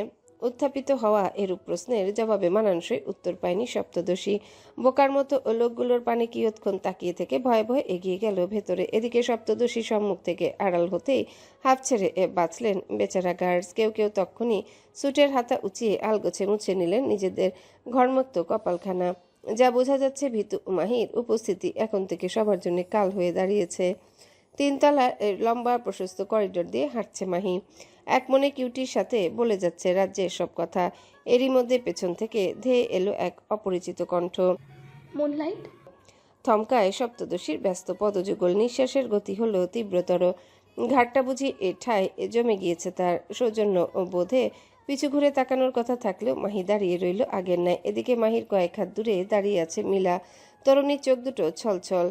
উত্থাপিত হওয়া এরূপ প্রশ্নের জবাবে মানানসই উত্তর পায়নি সপ্তদশী। বোকার মতো লোকগুলোর পানে কিয়ৎক্ষণ তাকিয়ে থেকে ভয়ে ভয়ে এগিয়ে গেল ভেতরে। এদিকে সপ্তদশী সম্মুখ থেকে আড়াল হতেই হাঁপ ছেড়ে বাঁচলেন বেচারা গার্ডস। কেউ কেউ তক্ষুনি স্যুটের হাতা উঁচিয়ে আলগোছে মুছে নিলেন নিজেদের ঘর্মক্ত কপালখানা। যা বোঝা যাচ্ছে ভীতু মাহির উপস্থিতি এখন থেকে সবার জন্য কাল হয়ে দাঁড়িয়েছে। তিনতলা লম্বা প্রশস্ত করিডোর দিয়ে হাঁটছে মাহি, এক মনে কিউটির সাথে বলে যাচ্ছে রাজ্যের সব কথা। এরই মধ্যে পেছন থেকে ধেয়ে এলো এক অপরিচিত কণ্ঠ। মুনলাইট। থমকায় সপ্তদশীর ব্যস্ত পদযুগল, নিঃশ্বাসের গতি হলো তীব্রতর। ঘাটটা বুঝি ঠায় জমে গিয়েছে তার। সৌজন্য বোধে পিছু ঘুরে তাকানোর কথা থাকলেও মাহি দাঁড়িয়ে রইল আগের ন্যায়। এদিকে মাহির কয়েক হাত দূরে দাঁড়িয়ে আছে মিলা। তরুণীর চোখ দুটো ছলছল,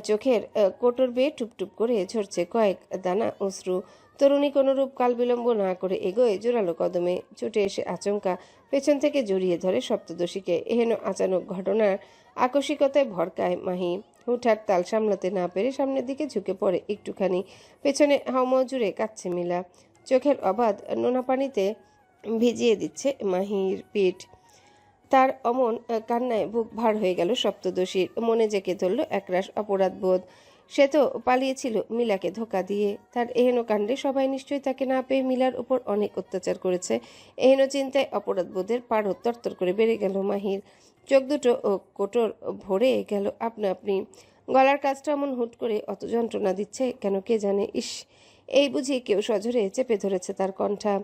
চোখের কোটর বেয়ে টুপটুপ করে ঝরছে কয়েক দানা অশ্রু। তরুণী কোনরূপ কাল বিলম্ব না করে এগোয় জোরালো কদমে। ছুটে এসে আচমকা পেছন থেকে জড়িয়ে ধরে সপ্তদশীকে। এহেন আচানক ঘটনার আকস্মিকতায় ভরকায় মাহি। হুটহাট তাল সামলাতে না পেরে সামনের দিকে ঝুঁকে পড়ে একটুখানি। পেছনে হাউমাউ জুড়ে কাঁদছে মিলা। চোখের অবাধ নোনা পানিতে ভিজিয়ে দিচ্ছে মাহির পিঠ। তার অমন কান্নায় বুক ভার হয়ে গেল সপ্তদশীর। মনে জেঁকে ধরল একরাশ অপরাধ বোধ। সে তো পালিয়েছিল মিলাকে ধোঁকা দিয়ে। তার এহেন কাণ্ডে সবাই নিশ্চয়ই তাকে না পেয়ে মিলার উপর অনেক অত্যাচার করেছে। এহেন চিন্তায় অপরাধ বোধের পারদ তরতর করে বেড়ে গেল মাহির। চোখ দুটো কোটর ভরে গেল আপনা আপনি। গলার কাজটা এমন হুট করে অত যন্ত্রণা দিচ্ছে কেন কে জানে। ইস, এই বুঝি কেউ সজোরে চেপে ধরেছে তার কণ্ঠা,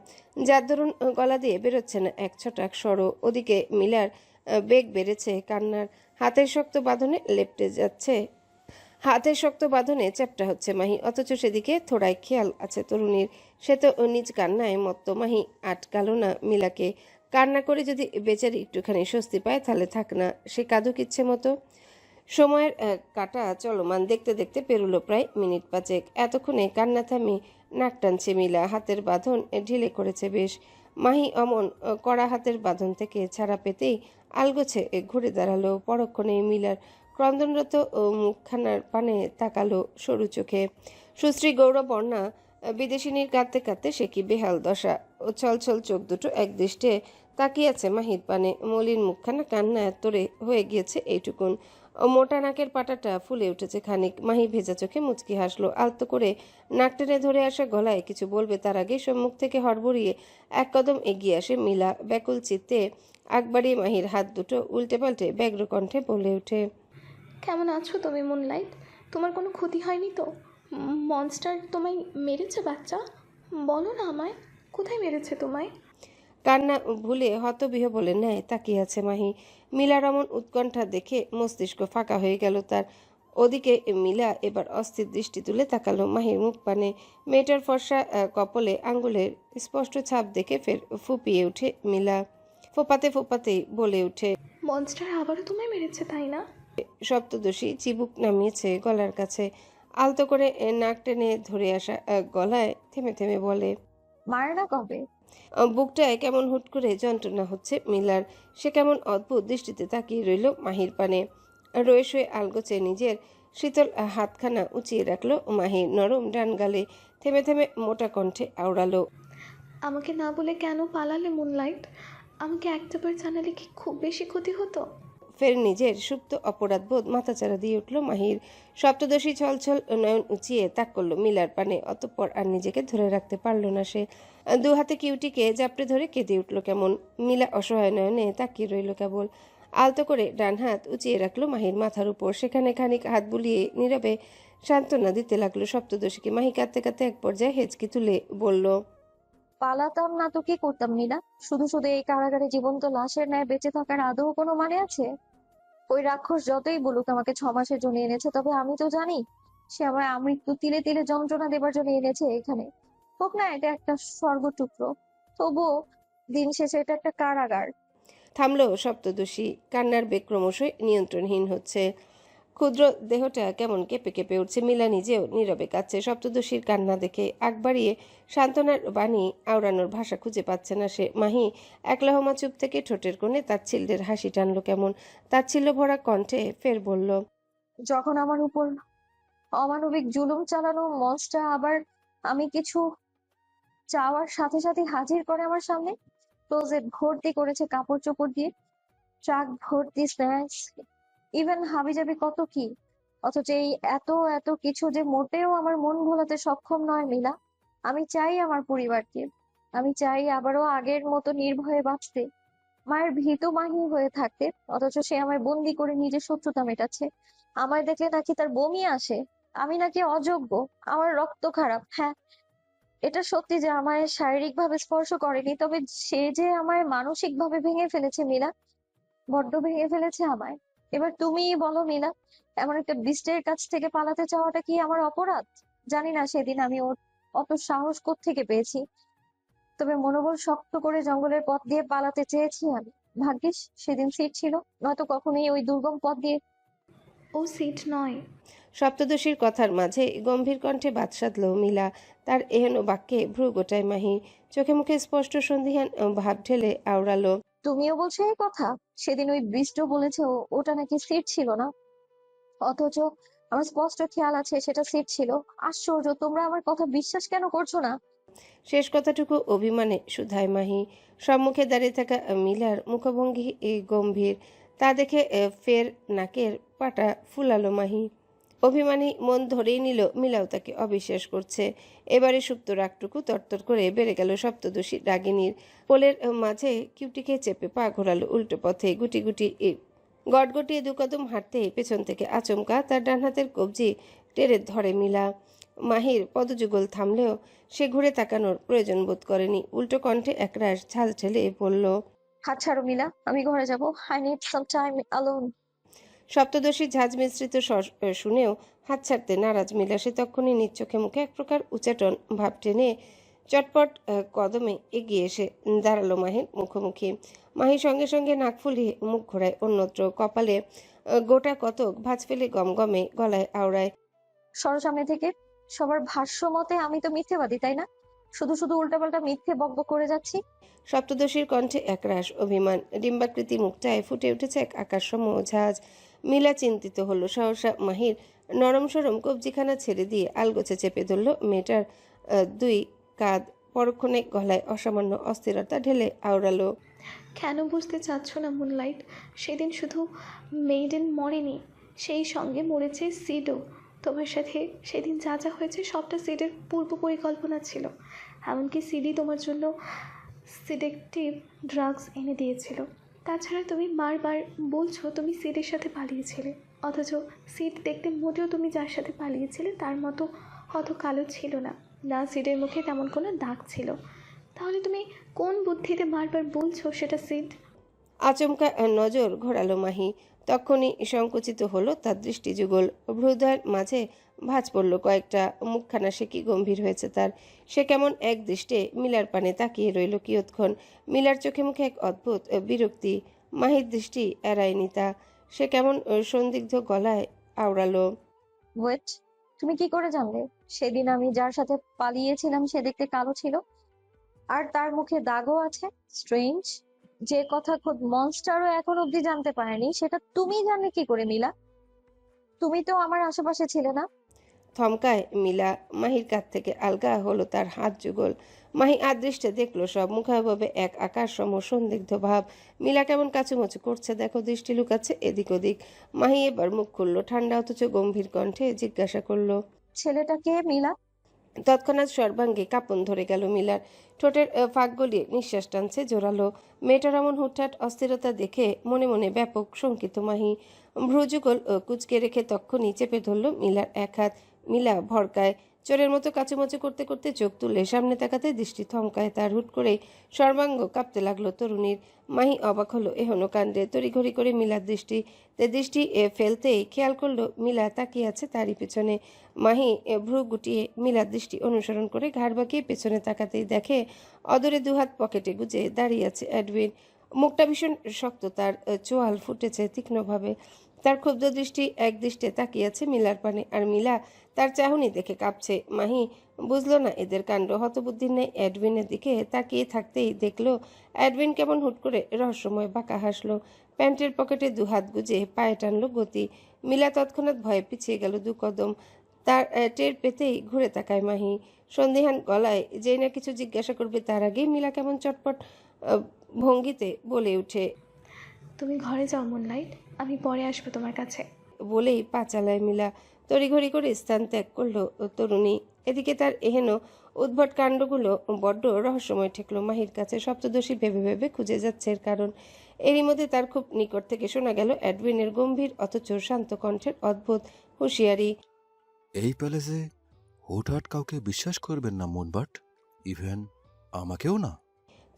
যার দরুন গলা দিয়ে বেরোচ্ছে না এক ছটাক স্বরও। ওদিকে মিলার বেগ বেড়েছে কান্নার। হাতের শক্ত বাঁধনে লেপটে যাচ্ছে, হাতের শক্ত বাঁধনে চ্যাপ্টা হচ্ছে মাহি। অথচ সেদিকে থোড়াই খেয়াল আছে তরুণীর। সে তো নিজ কান্নায় মত্ত। মাহি আটকালো না মিলাকে। কান্না করে যদি বেচারি একটুখানি স্বস্তি পায় তাহলে থাক না, সে কাঁদুক ইচ্ছে মতো। সময়ের কাটা চলমান দেখতে দেখতে পেরুলো প্রায় মিনিট পাঁচেক। এতক্ষণে কান্না থামি নাক টানছে মিলা। হাতের বাঁধন ঢিলে করেছে বেশ। মাহি অমন কড়া হাতের বাঁধন থেকে ছাড়া পেতেই আলগোছে ঘুরে দাঁড়ালো। পরক্ষণে মিলার ক্রন্দনরত মুখখানার পানে তাকালো সরু চোখে। সুশ্রী গৌরবর্ণা বিদেশিনীর কাঁদতে কাঁদতে সে কি বেহাল দশা। ও ছলছল চোখ দুটো এক দৃষ্টে তাকিয়ে আছে মাহির পানে। মলিন মুখখানা কান্না এত্তরে হয়ে গিয়েছে এইটুকুন। মোটা নাকের পাটাটা ফুলে উঠেছে খানিক। মাহি ভেজা চোখে মুচকি হাসলো। আলতো করে নাক টেনে ধরে আসা গলায় কিছু বলবে তার আগে সম্মুখ থেকে হড়বড়িয়ে এক কদম এগিয়ে আসে মিলা। ব্যাকুল চিত্তে আগ বাড়িয়ে মাহির হাত দুটো উল্টে পাল্টে ব্যগ্র কণ্ঠে বলে ওঠে, কেমন আছো তুমি মুনলাইট? তোমার কোনো ক্ষতি হয়নি তো? মনস্টার তোমায় মেরেছে বাচ্চা? বলো না আমায়, কোথায় মেরেছে তোমায়? কান্না ভুলে হতবিহ্বলে ন্যায় তাকিয়ে আছে মাহি। মিলার এমন উৎকণ্ঠা দেখে মস্তিষ্ক ফাঁকা হয়ে গেল তার। ওদিকে মিলা এবার অস্থির দৃষ্টি তুলে তাকালো মাহির মুখ পানে। মেয়েটার ফর্সা কপলে আঙ্গুলের স্পষ্ট ছাপ দেখে ফের ফুপিয়ে ওঠে মিলা। ফোপাতে ফোপাতেই বলে ওঠে, মনস্টার আবারও তোমায় মেরেছে তাই না? সপ্তদশী চিবুক নামিয়েছে গলার কাছে। আলতো করে নাক টেনে ধরে আসা গলায় থেমে থেমে বলে, মার না কবে? বুকটায় কেমন হুট করে যন্ত্রণা হচ্ছে মিলার। সে কেমন অদ্ভুত দৃষ্টিতে তাকিয়ে রইল মাহির পানে। রয়ে শুয়ে আলগোচে নিজের শীতল হাতখানা উঁচিয়ে রাখলো মাহির নরম ডান গালে। থেমে থেমে মোটা কণ্ঠে আওড়ালো, আমাকে না বলে কেন পালালে মুনলাইট? আমাকে একটাবার জানালে কি খুব বেশি ক্ষতি হতো? ফের নিজের সুপ্ত অপরাধবোধ মাথাচাড়া দিয়ে উঠল মাহির। সপ্তদশী ছলছল নয়ন উঁচিয়ে তাক করলো মিলার পানে। অতঃপর আর নিজেকে ধরে রাখতে পারল না সে। দু হাতে কিউটিকে জাপটে ধরে কেঁদে উঠল কেমন। মিলা অসহায় নয়নে তাকিয়ে রইল কেবল। আলতো করে ডান হাত উঁচিয়ে রাখলো মাহির মাথার উপর। সেখানে খানিক হাত বুলিয়ে নীরবে সান্ত্বনা দিতে লাগলো সপ্তদশীকে। মাহি কাঁদতে কাঁদতে এক পর্যায়ে হেঁচকি তুলে বলল, পালাতাম না তো কি করতাম নীলা? শুধু শুধু এই কারাগারে জীবন্ত লাশের ন্যায় বেঁচে থাকার আদৌ কোনো মানে আছে? ওই রাক্ষস যতই বলুক আমাকে 6 মাসের জন্য এনেছে, তবে আমি তো জানি সে আমায় আমৃত্যু তিলে তিলে যন্ত্রণা দেবার জন্য এনেছে এখানে। হোক না এটা একটা স্বর্গ টুকরো, তবুও দিন শেষে এটা একটা কারাগার। থামলো সপ্তদশী। কান্নার বেগ ক্রমশই নিয়ন্ত্রণহীন হচ্ছে। ক্ষুদ্র দেহটা কেমন কেঁপে কেঁপে উঠছে। মিলা নিজেও নীরবে কাঁদছে সপ্তদশীর কান্না দেখে। আগ বাড়িয়ে সান্ত্বনার বাণী আওড়ানোর ভাষা খুঁজে পাচ্ছে না সে। মাহি এক লহমা চুপ থেকে ঠোঁটের কোণে তাচ্ছিল্যের হাসি টানলো কেমন। তাচ্ছিল্য ভরা কণ্ঠে ফের বলল, যখন আমার উপর অমানবিক জুলুম চালানো মঞ্চটা আবার আমি কিছু চাওয়ার সাথে সাথে হাজির করে আমার সামনে, ক্লোজেট ভর্তি করেছে কাপড় চোপড় দিয়ে, ট্রাক ভর্তি স্ন্যাক্স, ইভেন হাবিজাবি কত কি। অথচ এই এত এত কিছু যে মোটেও আমার মন ভোলাতে সক্ষম নয় মিলা। আমি চাই আমার পরিবারকে, আমি চাই আবারও আগের মতো নির্ভয়ে বাঁচতে, মায়ের ভীতু মাহি হয়ে থাকতে। অথচ সে আমায় বন্দি করে নিজের শত্রুতা মেটাচ্ছে। আমায় দেখলে নাকি তার বমি আসে, আমি নাকি অযোগ্য, আমার রক্ত খারাপ। হ্যাঁ, এটা সত্যি যে আমায় শারীরিক ভাবে স্পর্শ করেনি, তবে সে যে আমায় মানসিক ভাবে ভেঙে ফেলেছে মিলা, বড্ড ভেঙে ফেলেছে আমায়। এবার তুমিই বলো মিলা, এমন একটা বিস্টের কাছ থেকে পালাতে চাওয়াটা কি আমার অপরাধ? জানি না সেদিন আমি ওর অত সাহস কোত্থেকে পেয়েছি, তবে মনোবল শক্ত করে জঙ্গলের পথ দিয়ে পালাতে চেয়েছি আমি। ভাগ্যিস সেদিন সিট ছিল, নয়তো কখনোই ওই দুর্গম পথ দিয়ে। ও সিট নয়। সপ্তদশীর কথার মাঝে গম্ভীর কণ্ঠে বাদ সাধল মিলা। তার এহেন বাক্যে ভ্রু গোটায় মাহি, চোখে মুখে স্পষ্ট সন্দিহান ভাব ঢেলে আওড়ালো। তুমিও বলছো এই কথা? সেদিন ওই বৃষ্ট বলেছে ওটা নাকি সিট ছিল না, অথচ আমার স্পষ্ট খেয়াল আছে সেটা সিট ছিল। আশ্চর্য, তোমরা আমার কথা বিশ্বাস কেন করছো না? শেষ কথাটুকু অভিমানে শুধায় মাহি। সম্মুখে দাঁড়িয়ে থাকা মিলার মুখভঙ্গি গম্ভীর, তা দেখে ফের নাকের পাটা ফুলালো মাহি। অভিমানী মন ধরেই নিল মিলাও তাকে অবিশ্বাস করছে। এবারে সুপ্ত রাগটুকু তরতর করে বেড়ে গেল সপ্তদশী রাগিনীর। পোলের মাঝে কিউটিকে চেপে পা ঘোরালো উল্টো পথে, গুটি গুটি গটগটিয়ে দু কদম হাঁটতে পেছন থেকে আচমকা তার ডান হাতের কবজি টেনে ধরে মিলা। মাহির পদযুগল থামলেও সে ঘুরে তাকানোর প্রয়োজন বোধ করেনি। উল্টো কণ্ঠে একরাশ ঝাল ঠেলে পড়ল। হাত ছাড়ো মিলা, আমি ঘরে যাব। I need some time alone. সপ্তদশীর ঝাঁজ মিশ্রিত স্বর শুনেও হাত ছাড়তে নারাজ মিলা। সে তখনই নিজ চোখে মুখে এক প্রকার উচাটন ভাব টেনে চটপট কদমে এগিয়ে এসে দাঁড়ালো মাহির মুখোমুখি। মাহি সঙ্গে সঙ্গে নাক ফুলিয়ে মুখ ঘোরায় অন্যত্র, কপালে গোটা কতক ভাঁজ ফেলে গমগমে গলায় আওড়ায়। সরো সামনে থেকে। সবার ভাষ্য মতে আমি তো মিথ্যেবাদী, তাই না? শুধু শুধু উল্টাপাল্টা মিথ্যে বকবক করে যাচ্ছি। সপ্তদশীর কণ্ঠে একরাশ অভিমান, ডিম্বাকৃতি মুখটায় ফুটে উঠেছে এক আকাশসম ঝাঁজ। মিলা চিন্তিত হলো। সহসা মাহির নরম সরম কবজিখানা ছেড়ে দিয়ে আলগোছে চেপে ধরল মেয়েটার দুই কাঁধ। পরক্ষণে গলায় অসামান্য অস্থিরতা ঢেলে আওড়ালো। কেন বুঝতে চাচ্ছ না মুনলাইট? সেদিন শুধু মেইডেন মরেনি, সেই সঙ্গে মরেছে সিডও। তোমার সাথে সেদিন যা যা হয়েছে সবটা সিডের পূর্ব পরিকল্পনা ছিল। এমনকি সিডি তোমার জন্য সিডেকটিভ ড্রাগস এনে দিয়েছিল। তাছাড়া তুমি বারবার বলছো তুমি সিডের সাথে পালিয়েছিলে, অথচ সিড দেখতে মোটেও তুমি যার সাথে পালিয়েছিলে তার মতো অত কালো ছিল না, না সিডের মুখে তেমন কোনো দাগ ছিল। তাহলে তুমি কোন বুদ্ধিতে বারবার বলছো সেটা সিড? আচমকা নজর ঘোরালো মাহি। তখনই সংকুচিত হলো তার দৃষ্টিযুগল। ভ্রুদয়ের মাঝে ভাঁজ পড়ল কয়েকটা। মুখখানা সে কি গম্ভীর হয়েছে তার। সে কেমন এক দৃষ্টে মিলার পানে তাকিয়ে রইল কিয়ৎক্ষণ। মিলার চোখে মুখে এক অদ্ভুত বিরক্তি। মাহির দৃষ্টি এড়ায়নি তা। সে কেমন সন্দিগ্ধ গলায় আওড়ালো। ওয়েট, তুমি কি করে জানলে সেদিন আমি যার সাথে পালিয়েছিলাম সে দেখতে কালো ছিল, আর তার মুখে দাগও আছে? স্ট্রেঞ্জ, যে কথা খোদ মনস্টারও এখন অব্দি জানতে পারেনি সেটা তুমি জানলে কি করে মিলা? তুমি তো আমার আশেপাশে ছিলে না। থমকায় মিলা। মাহির কাছ থেকে আলগা হলো তার হাত যুগল। মাহি আদৃষ্টে দেখলো সব। মুখাভাবে এক আকাশ সম সন্দিগ্ধ ভাব। মিলা কেমন কাচুমাচু করছে দেখো, দৃষ্টি লুকাচ্ছে এদিক ওদিক। মাহি এবার মুখ খুললো, ঠান্ডা অথচ গম্ভীর কণ্ঠে জিজ্ঞাসা করলো। ছেলেটা কে মিলা? তৎক্ষণাৎ সর্বাঙ্গে কাঁপন ধরে গেল মিলার। ঠোঁটের ফাঁক গলিয়ে নিঃশ্বাস টানছে জোরালো। মেয়েটার এমন হুটহাট অস্থিরতা দেখে মনে মনে ব্যাপক শঙ্কিত মাহি। ভ্রুযুগল কুচকে রেখে তক্ষুনি চেপে ধরল মিলার এক হাত। মিলা ভড়কায়, চোরের মতো কাচুমাচু করতে করতে চোখ তুলে সামনে তাকাতে দৃষ্টি থমকায় তার। হুট করে সর্বাঙ্গ কাঁপতে লাগলো তরুণীর। মাহি অবাক হলো এহনো কাণ্ডে। তড়িঘড়ি করে মিলার দৃষ্টি ফেলতেই খেয়াল করলো মিলা তাকিয়ে আছে তারই পেছনে। মাহি ভ্রু গুটিয়ে মিলার দৃষ্টি অনুসরণ করে ঘাড় বাঁকিয়ে পেছনে তাকাতেই দেখে অদূরে দুহাত পকেটে গুজে দাঁড়িয়ে আছে এডউইন। মুখটা ভীষণ শক্ত, তার চোয়াল ফুটেছে তীক্ষ্ণভাবে। তার ক্ষুব্ধ দৃষ্টি এক দৃষ্টে তাকিয়ে আছে মিলার পানে, আর মিলা তার চাহনি দেখে কাঁপছে। মাহি বুঝলো না এদের কাণ্ড। হতবুদ্ধির ন্যায় এডউইনের দিকে তাকিয়ে থাকতেই দেখলো এডউইন কেমন হুট করে রহস্যময় বাঁকা হাসলো। প্যান্টের পকেটে দুহাত গুজে পায়ে টানলো গতি। মিলা তৎক্ষণাৎ ভয়ে পিছিয়ে গেল দু কদম। তার টের পেতেই ঘুরে তাকায় মাহি। সন্দিহান গলায় যেই না কিছু জিজ্ঞাসা করবে তার আগেই মিলা কেমন চটপট ভঙ্গিতে বলে ওঠে। তুমি ঘরে যাও মুনলাইট, আমি পরে আসবো তোমার কাছে। বলেই পা চালায় মিলা। তড়িঘড়ি করে স্থান ত্যাগ করলো তরুণী। এদিকে তার এহেন উদ্ভট কাণ্ডগুলো বড্ড রহস্যময় ঠেকলো মাহির কাছে। সপ্তদশী ভেবে ভেবে খুঁজে যাচ্ছে এর কারণ। এরই মধ্যে তার খুব নিকট থেকে শোনা গেল অ্যাডউইনের গম্ভীর অথচ শান্ত কণ্ঠের অদ্ভুত হুঁশিয়ারি। এই প্যালেসে হুটহাট কাউকে বিশ্বাস করবেন না মুনবাট, ইভেন আমাকেও না।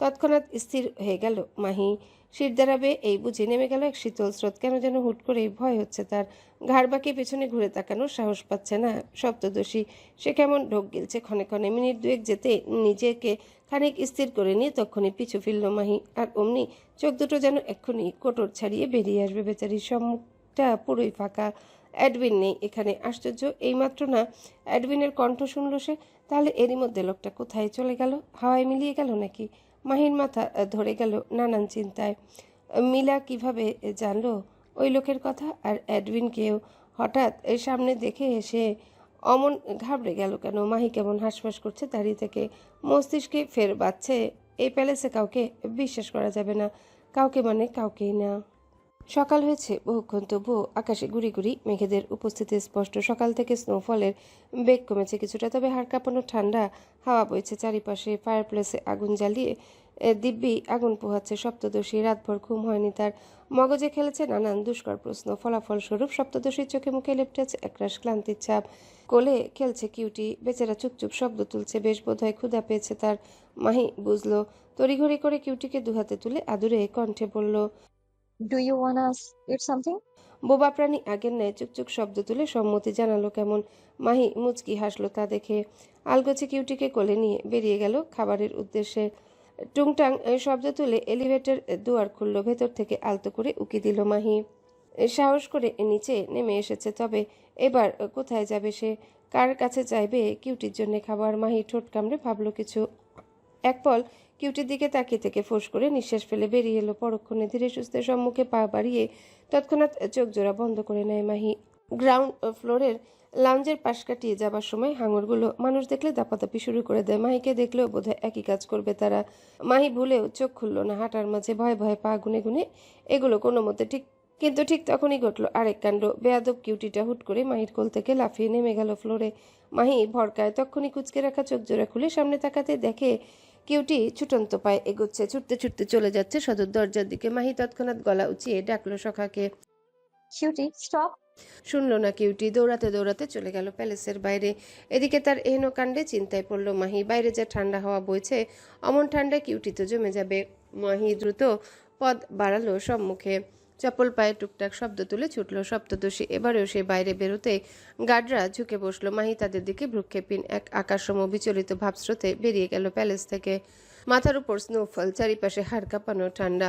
তৎক্ষণাৎ স্থির হয়ে গেল মাহি। শির দাঁড়াবে এই বুঝে নেমে গেল এক শীতল স্রোত। কেন যেন হুট করেই ভয় হচ্ছে তার। ঘাড় বাঁকিয়ে পেছনে ঘুরে তাকানোর সাহস পাচ্ছে না সপ্তদশী। সে কেমন ঢোক গিলছে ক্ষণে ক্ষণে। মিনিট দুয়েক যেতে নিজেকে খানিক স্থির করে নিয়ে তখনই পিছু ফিরল মাহি। আর অমনি চোখ দুটো যেন এক্ষুনি কোটর ছাড়িয়ে বেরিয়ে আসবে বেচারির। সম্মুখটা পুরোই ফাঁকা। অ্যাডউইন নেই এখানে। আশ্চর্য, এইমাত্র না অ্যাডউইনের কণ্ঠ শুনল সে। তাহলে এরই মধ্যে লোকটা কোথায় চলে গেল? হাওয়ায় মিলিয়ে গেল নাকি? মাহির মাথা ধরে গেল নানান চিন্তায়। মিলা কিভাবে জানলো ওই লোকের কথা? আর অ্যাডউইনকেও হঠাৎ এর সামনে দেখে সে অমন ঘাবড়ে গেল কেন? মাহি কেমন হাঁসফাঁস করছে দাঁড়িয়ে থেকে। মস্তিষ্কে ফের বাজছে, এই প্যালেসে কাউকে বিশ্বাস করা যাবে না। কাউকে মানে কাউকেই না। সকাল হয়েছে বহুক্ষণ, তবুও আকাশে গুড়ি গুড়ি মেঘেদের উপস্থিতি স্পষ্ট। সকাল থেকে স্নোফলের বেগ কমেছে কিছুটা, তবে হাড় কাঁপানো ঠান্ডা হাওয়া বইছে চারিপাশে। ফায়ারপ্লেসে আগুন জ্বালিয়ে দিব্যি আগুন পোহাচ্ছে সপ্তদশী। রাতভর ঘুম হয়নি তার। মগজে খেলেছে নানান দুষ্কর প্রশ্ন। ফলাফল স্বরূপ সপ্তদশীর চোখে মুখে লেপটেছে একরাশ ক্লান্তির ছাপ। কোলে খেলছে কিউটি, বেচারা চুপচুপ শব্দ তুলছে। বেশ বোধহয় ক্ষুধা পেয়েছে তার। মাহি বুঝলো। তড়িঘড়ি করে কিউটিকে দুহাতে তুলে আদুরে কণ্ঠে বলল, do you wanna eat something? বোবা প্রাণী আগের ন্যায় চুকচুক শব্দ তুলে সম্মতি জানালো কেমন। মাহি মুচকি হাসলো তা দেখে। আলগোছে কিউটিকে কোলে নিয়ে বেরিয়ে গেল খাবারের উদ্দেশ্যে। টুংটাং শব্দ তুলে এলিভেটর দুয়ার খুলল। ভেতর থেকে আলতো করে উকি দিল মাহি। সাহস করে নিচে নেমে এসেছে, তবে এবার কোথায় যাবে সে? কার কাছে চাইবে কিউটির জন্য খাবার? মাহি ঠোঁট কামড়ে ভাবলো কিছু। এক পল কিউটির দিকে তাকিয়ে থেকে ফোঁস করে নিঃশ্বাস ফেলে বেরিয়ে এলো। পরক্ষণে ধীরে সুস্থে সম্মুখে পা বাড়িয়ে তৎক্ষণাৎ চোখ জোড়া বন্ধ করে নেয় মাহি। গ্রাউন্ড ফ্লোরের লাউঞ্জের পাশ কাটিয়ে যাবার সময় হাঙরগুলো মানুষ দেখলে দাপাদাপি শুরু করে দেয়। মাহিকে দেখলেও বোধহয় একই কাজ করবে তারা। মাহি ভুলেও চোখ খুলল না। হাঁটার মাঝে ভয়ে ভয়ে পা গুনে গুনে এগুলো কোনো মতে কিন্তু ঠিক তখনই ঘটল আরেক কাণ্ড। বেয়াদব কিউটিটা হুট করে মাহির কোল থেকে লাফিয়ে নেমে গেল ফ্লোরে। মাহি ভরকায় তক্ষুনি কুচকে রাখা চোখ জোড়া খুলে সামনে তাকাতে দেখে কিউটি ছুটন্ত পায়ে এগোচ্ছে। ছুটতে ছুটতে চলে যাচ্ছে সদর দরজার দিকে। মাহি তৎক্ষণাৎ গলা উঁচিয়ে ডাকলো সখাকে। Cutie stop! শুনল না কিউটি। দৌড়াতে দৌড়াতে চলে গেল প্যালেসের বাইরে। এদিকে তার এহেন কাণ্ডে চিন্তায় পড়ল মাহি। বাইরে যে ঠান্ডা হাওয়া বইছে, অমন ঠান্ডায় কিউটি তো জমে যাবে। মাহি দ্রুত পদ বাড়ালো সম্মুখে। চপ্পল পায়ে টুকটাক শব্দ তুলে ছুটল সপ্তদশী। এবারেও সে বাইরে বেরোতে গার্ডরা ঝুঁকে বসলো। মাহি তাদের দিকে ভ্রুক্ষেপীন এক আকাশসম বিচলিত ভাবস্রোতে বেরিয়ে গেল প্যালেস থেকে। মাথার উপর স্নোফল, চারিপাশে হাড় কাঁপানো ঠান্ডা।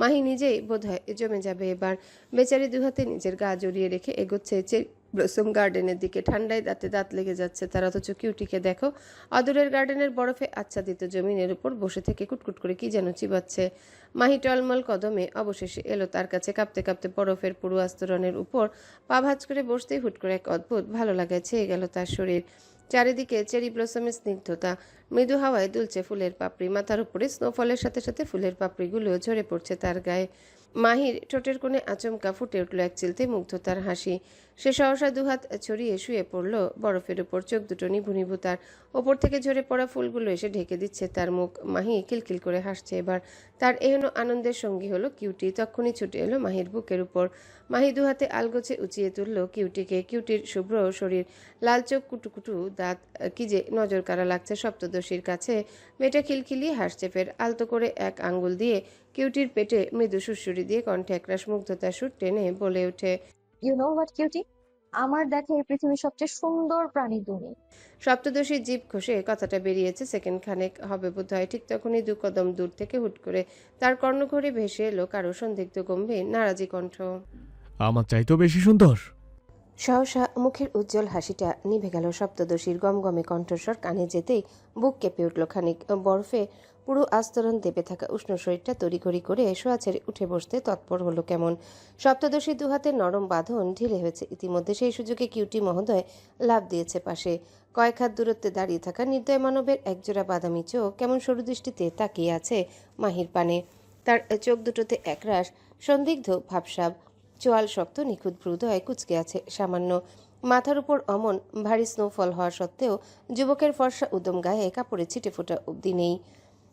মাহি নিজেই বোধহয় জমে যাবে এবার। বেচারি দুহাতে নিজের গা জড়িয়ে রেখে এগোচ্ছে ব্লসম গার্ডেনের দিকে। ঠান্ডায় দাঁতে দাঁত লেগে যাচ্ছে তার। অথচ কিউটিকে দেখো, অদূরের গার্ডেনের বরফে আচ্ছাদিত জমিনের উপর বসে থেকে কুটকুট করে কি যেন চিবাচ্ছে। মাহি টলমল কদমে অবশেষে এলো তার কাছে। কাঁপতে কাঁপতে বরফের পুরু আস্তরণের উপর পা ভাঁজ করে বসতেই হুট করে এক অদ্ভুত ভালো লাগায় ছেয়ে গেল তার শরীর। চারিদিকে চেরি ব্লসমের স্নিগ্ধতা। মৃদু হাওয়ায় দুলছে ফুলের পাপড়ি। মাথার উপরে স্নোফলের সাথে সাথে ফুলের পাপড়িগুলো ঝরে পড়ছে তার গায়ে। মাহির ঠোঁটের কোণে আচমকা ফুটে উঠল এক চিলতে মুগ্ধতার হাসি। সে সহসা দুহাত ছড়িয়ে শুয়ে পড়ল বরফের উপর। চোখ দুটো নিভু নিভু তার। ওপর থেকে ঝরে পড়া ফুলগুলো এসে ঢেকে দিচ্ছে তার মুখ। মাহি কিলকিল করে হাসছে এবার। তার এহেন আনন্দের সঙ্গী হলো কিউটি। তক্ষুনি ছুটে এলো মাহির বুকের উপর। মাহি দুহাতে আলগোছে উঁচিয়ে তুলল কিউটিকে। কিউটির শুভ্র শরীর, লাল চোখ, কুটুকুটু দাঁত, কি যে নজর কাড়া লাগছে সপ্তদশীর কাছে। মেয়েটা খিলখিলিয়ে হাসছে ফের। আলতো করে এক আঙ্গুল দিয়ে কিউটির পেটে মৃদু সুড়সুড়ি দিয়ে কণ্ঠে একরাশ মুগ্ধতার সুর টেনে বলে ওঠে, ইউ নো হোয়াট কিউটি? আমার দেখা এই পৃথিবীর সবচেয়ে সুন্দর প্রাণী তুমি। সপ্তদশীর জিভ ঘষে কথাটা বেরিয়েছে সেকেন্ড খানেক হবে বোধহয়। ঠিক তখনই দু কদম দূর থেকে হুট করে তার কর্ণঘরে ভেসে এলো কারো সন্দিগ্ধ গম্ভীর নারাজি কণ্ঠ। আমার চাইতেও বেশি সুন্দর? সহসা মুখের উজ্জ্বল হাসিটা নিভে গেল সপ্তদশীর গমগমে কণ্ঠস্বর কানে যেতেই বুক কেঁপে উঠল খানিক। বরফে পুরো আস্তরণ দেবে থাকা উষ্ণ শরীরটা তড়িঘড়ি করে শোয়া ছেড়ে উঠে বসতে তৎপর হলো কেমন। সপ্তদশীর দুহাতের নরম বাঁধন ঢিলে হয়েছে ইতিমধ্যে। সেই সুযোগে কিউটি মহোদয় লাফ দিয়েছে পাশে। কয়েক হাত দূরত্বে দাঁড়িয়ে থাকা নির্দয় মানবের একজোড়া বাদামি চোখ কেমন সরু দৃষ্টিতে তাকিয়ে আছে মাহির পানে। তার চোখ দুটোতে একরাশ সন্দিগ্ধ ভাবসাব, চোয়াল শক্ত, নিখুঁত ভ্রুদয় কুঁচকে আছে সামান্য। মাথার উপর অমন ভারী স্নোফল হওয়া সত্ত্বেও যুবকের ফর্সা উদম গায়ে কাপড়ে ছিটে ফোটা অবধি নেই।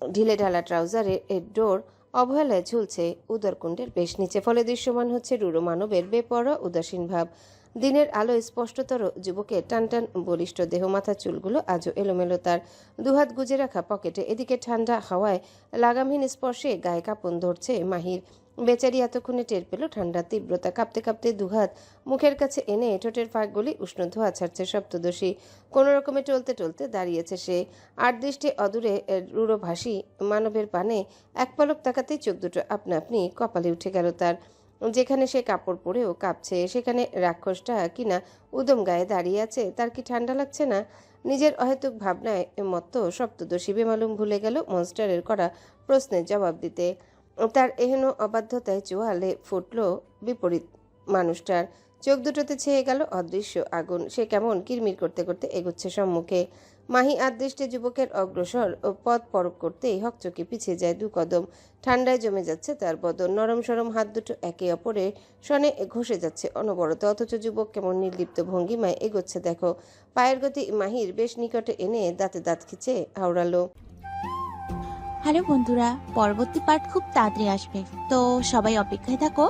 ঢিলে ঢালা ট্রাউজারের ডোর অবহেলায় ঝুলছে উদরকুণ্ডের বেশ নিচে, ফলে দৃশ্যমান হচ্ছে রূঢ় মানবের বেপরোয়া উদাসীন ভাব। দিনের আলোয় স্পষ্টতর যুবকের টানটান বলিষ্ঠ দেহ, মাথার চুলগুলো আজও এলোমেলো, তার দুহাত গুজে রাখা পকেটে। এদিকে ঠান্ডা হাওয়ায় লাগামহীন স্পর্শে গায়ে কাঁপন ধরছে মাহির। বেচারি এতক্ষণে টের পেল ঠান্ডার তীব্রতা। কাঁপতে কাঁপতে দুহাত মুখের কাছে এনে ঠোঁটের ফাঁকগুলি উষ্ণ ধোঁয়া ছাড়ছে সপ্তদশী। কোনো রকমে টলতে টলতে দাঁড়িয়েছে সে। আর দৃষ্টি অদূরে রূঢ়ভাষী মানবের পানে এক পলক তাকাতেই চোখ দুটো আপনা আপনি কপালে উঠে গেল তার। যেখানে সে কাপড় পরেও কাঁপছে, সেখানে রাক্ষসটা কিনা উদম গায়ে দাঁড়িয়ে আছে। তার কি ঠান্ডা লাগছে না? নিজের অহেতুক ভাবনায় মত্ত সপ্তদশী বেমালুম ভুলে গেল মনস্টারের করা প্রশ্নের জবাব দিতে। তার এহেন অবাধ্যতায় চোয়ালে ফুটল বিপরীত মানুষটার। চোখ দুটোতে ছেয়ে গেল অদৃশ্য আগুন। সে কেমন কিরমির করতে করতে এগোচ্ছে সম্মুখে। মাহি আদৃষ্টে যুবকের অগ্রসর ও পথ পরক করতেই হকচকে পিছিয়ে যায় দু কদম। ঠান্ডায় জমে যাচ্ছে তার বদন। নরম সরম হাত দুটো একে অপরে শনে ঘষে যাচ্ছে অনবরত, অথচ যুবক কেমন নির্লিপ্ত ভঙ্গিমায় এগোচ্ছে দেখো। পায়ের গতি মাহির বেশ নিকটে এনে দাঁতে দাঁত খিচে আওড়ালো। হ্যালো বন্ধুরা, পরবর্তী পার্ট খুব তাড়াতাড়ি আসবে, তো সবাই অপেক্ষায় থাকো।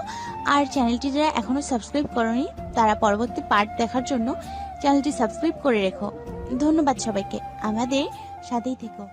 আর চ্যানেলটি যারা এখনো সাবস্ক্রাইব করোনি তারা পরবর্তী পার্ট দেখার জন্য চ্যানেলটি সাবস্ক্রাইব করে রেখো। ধন্যবাদ সবাইকে, আমাদের সাথেই থেকো।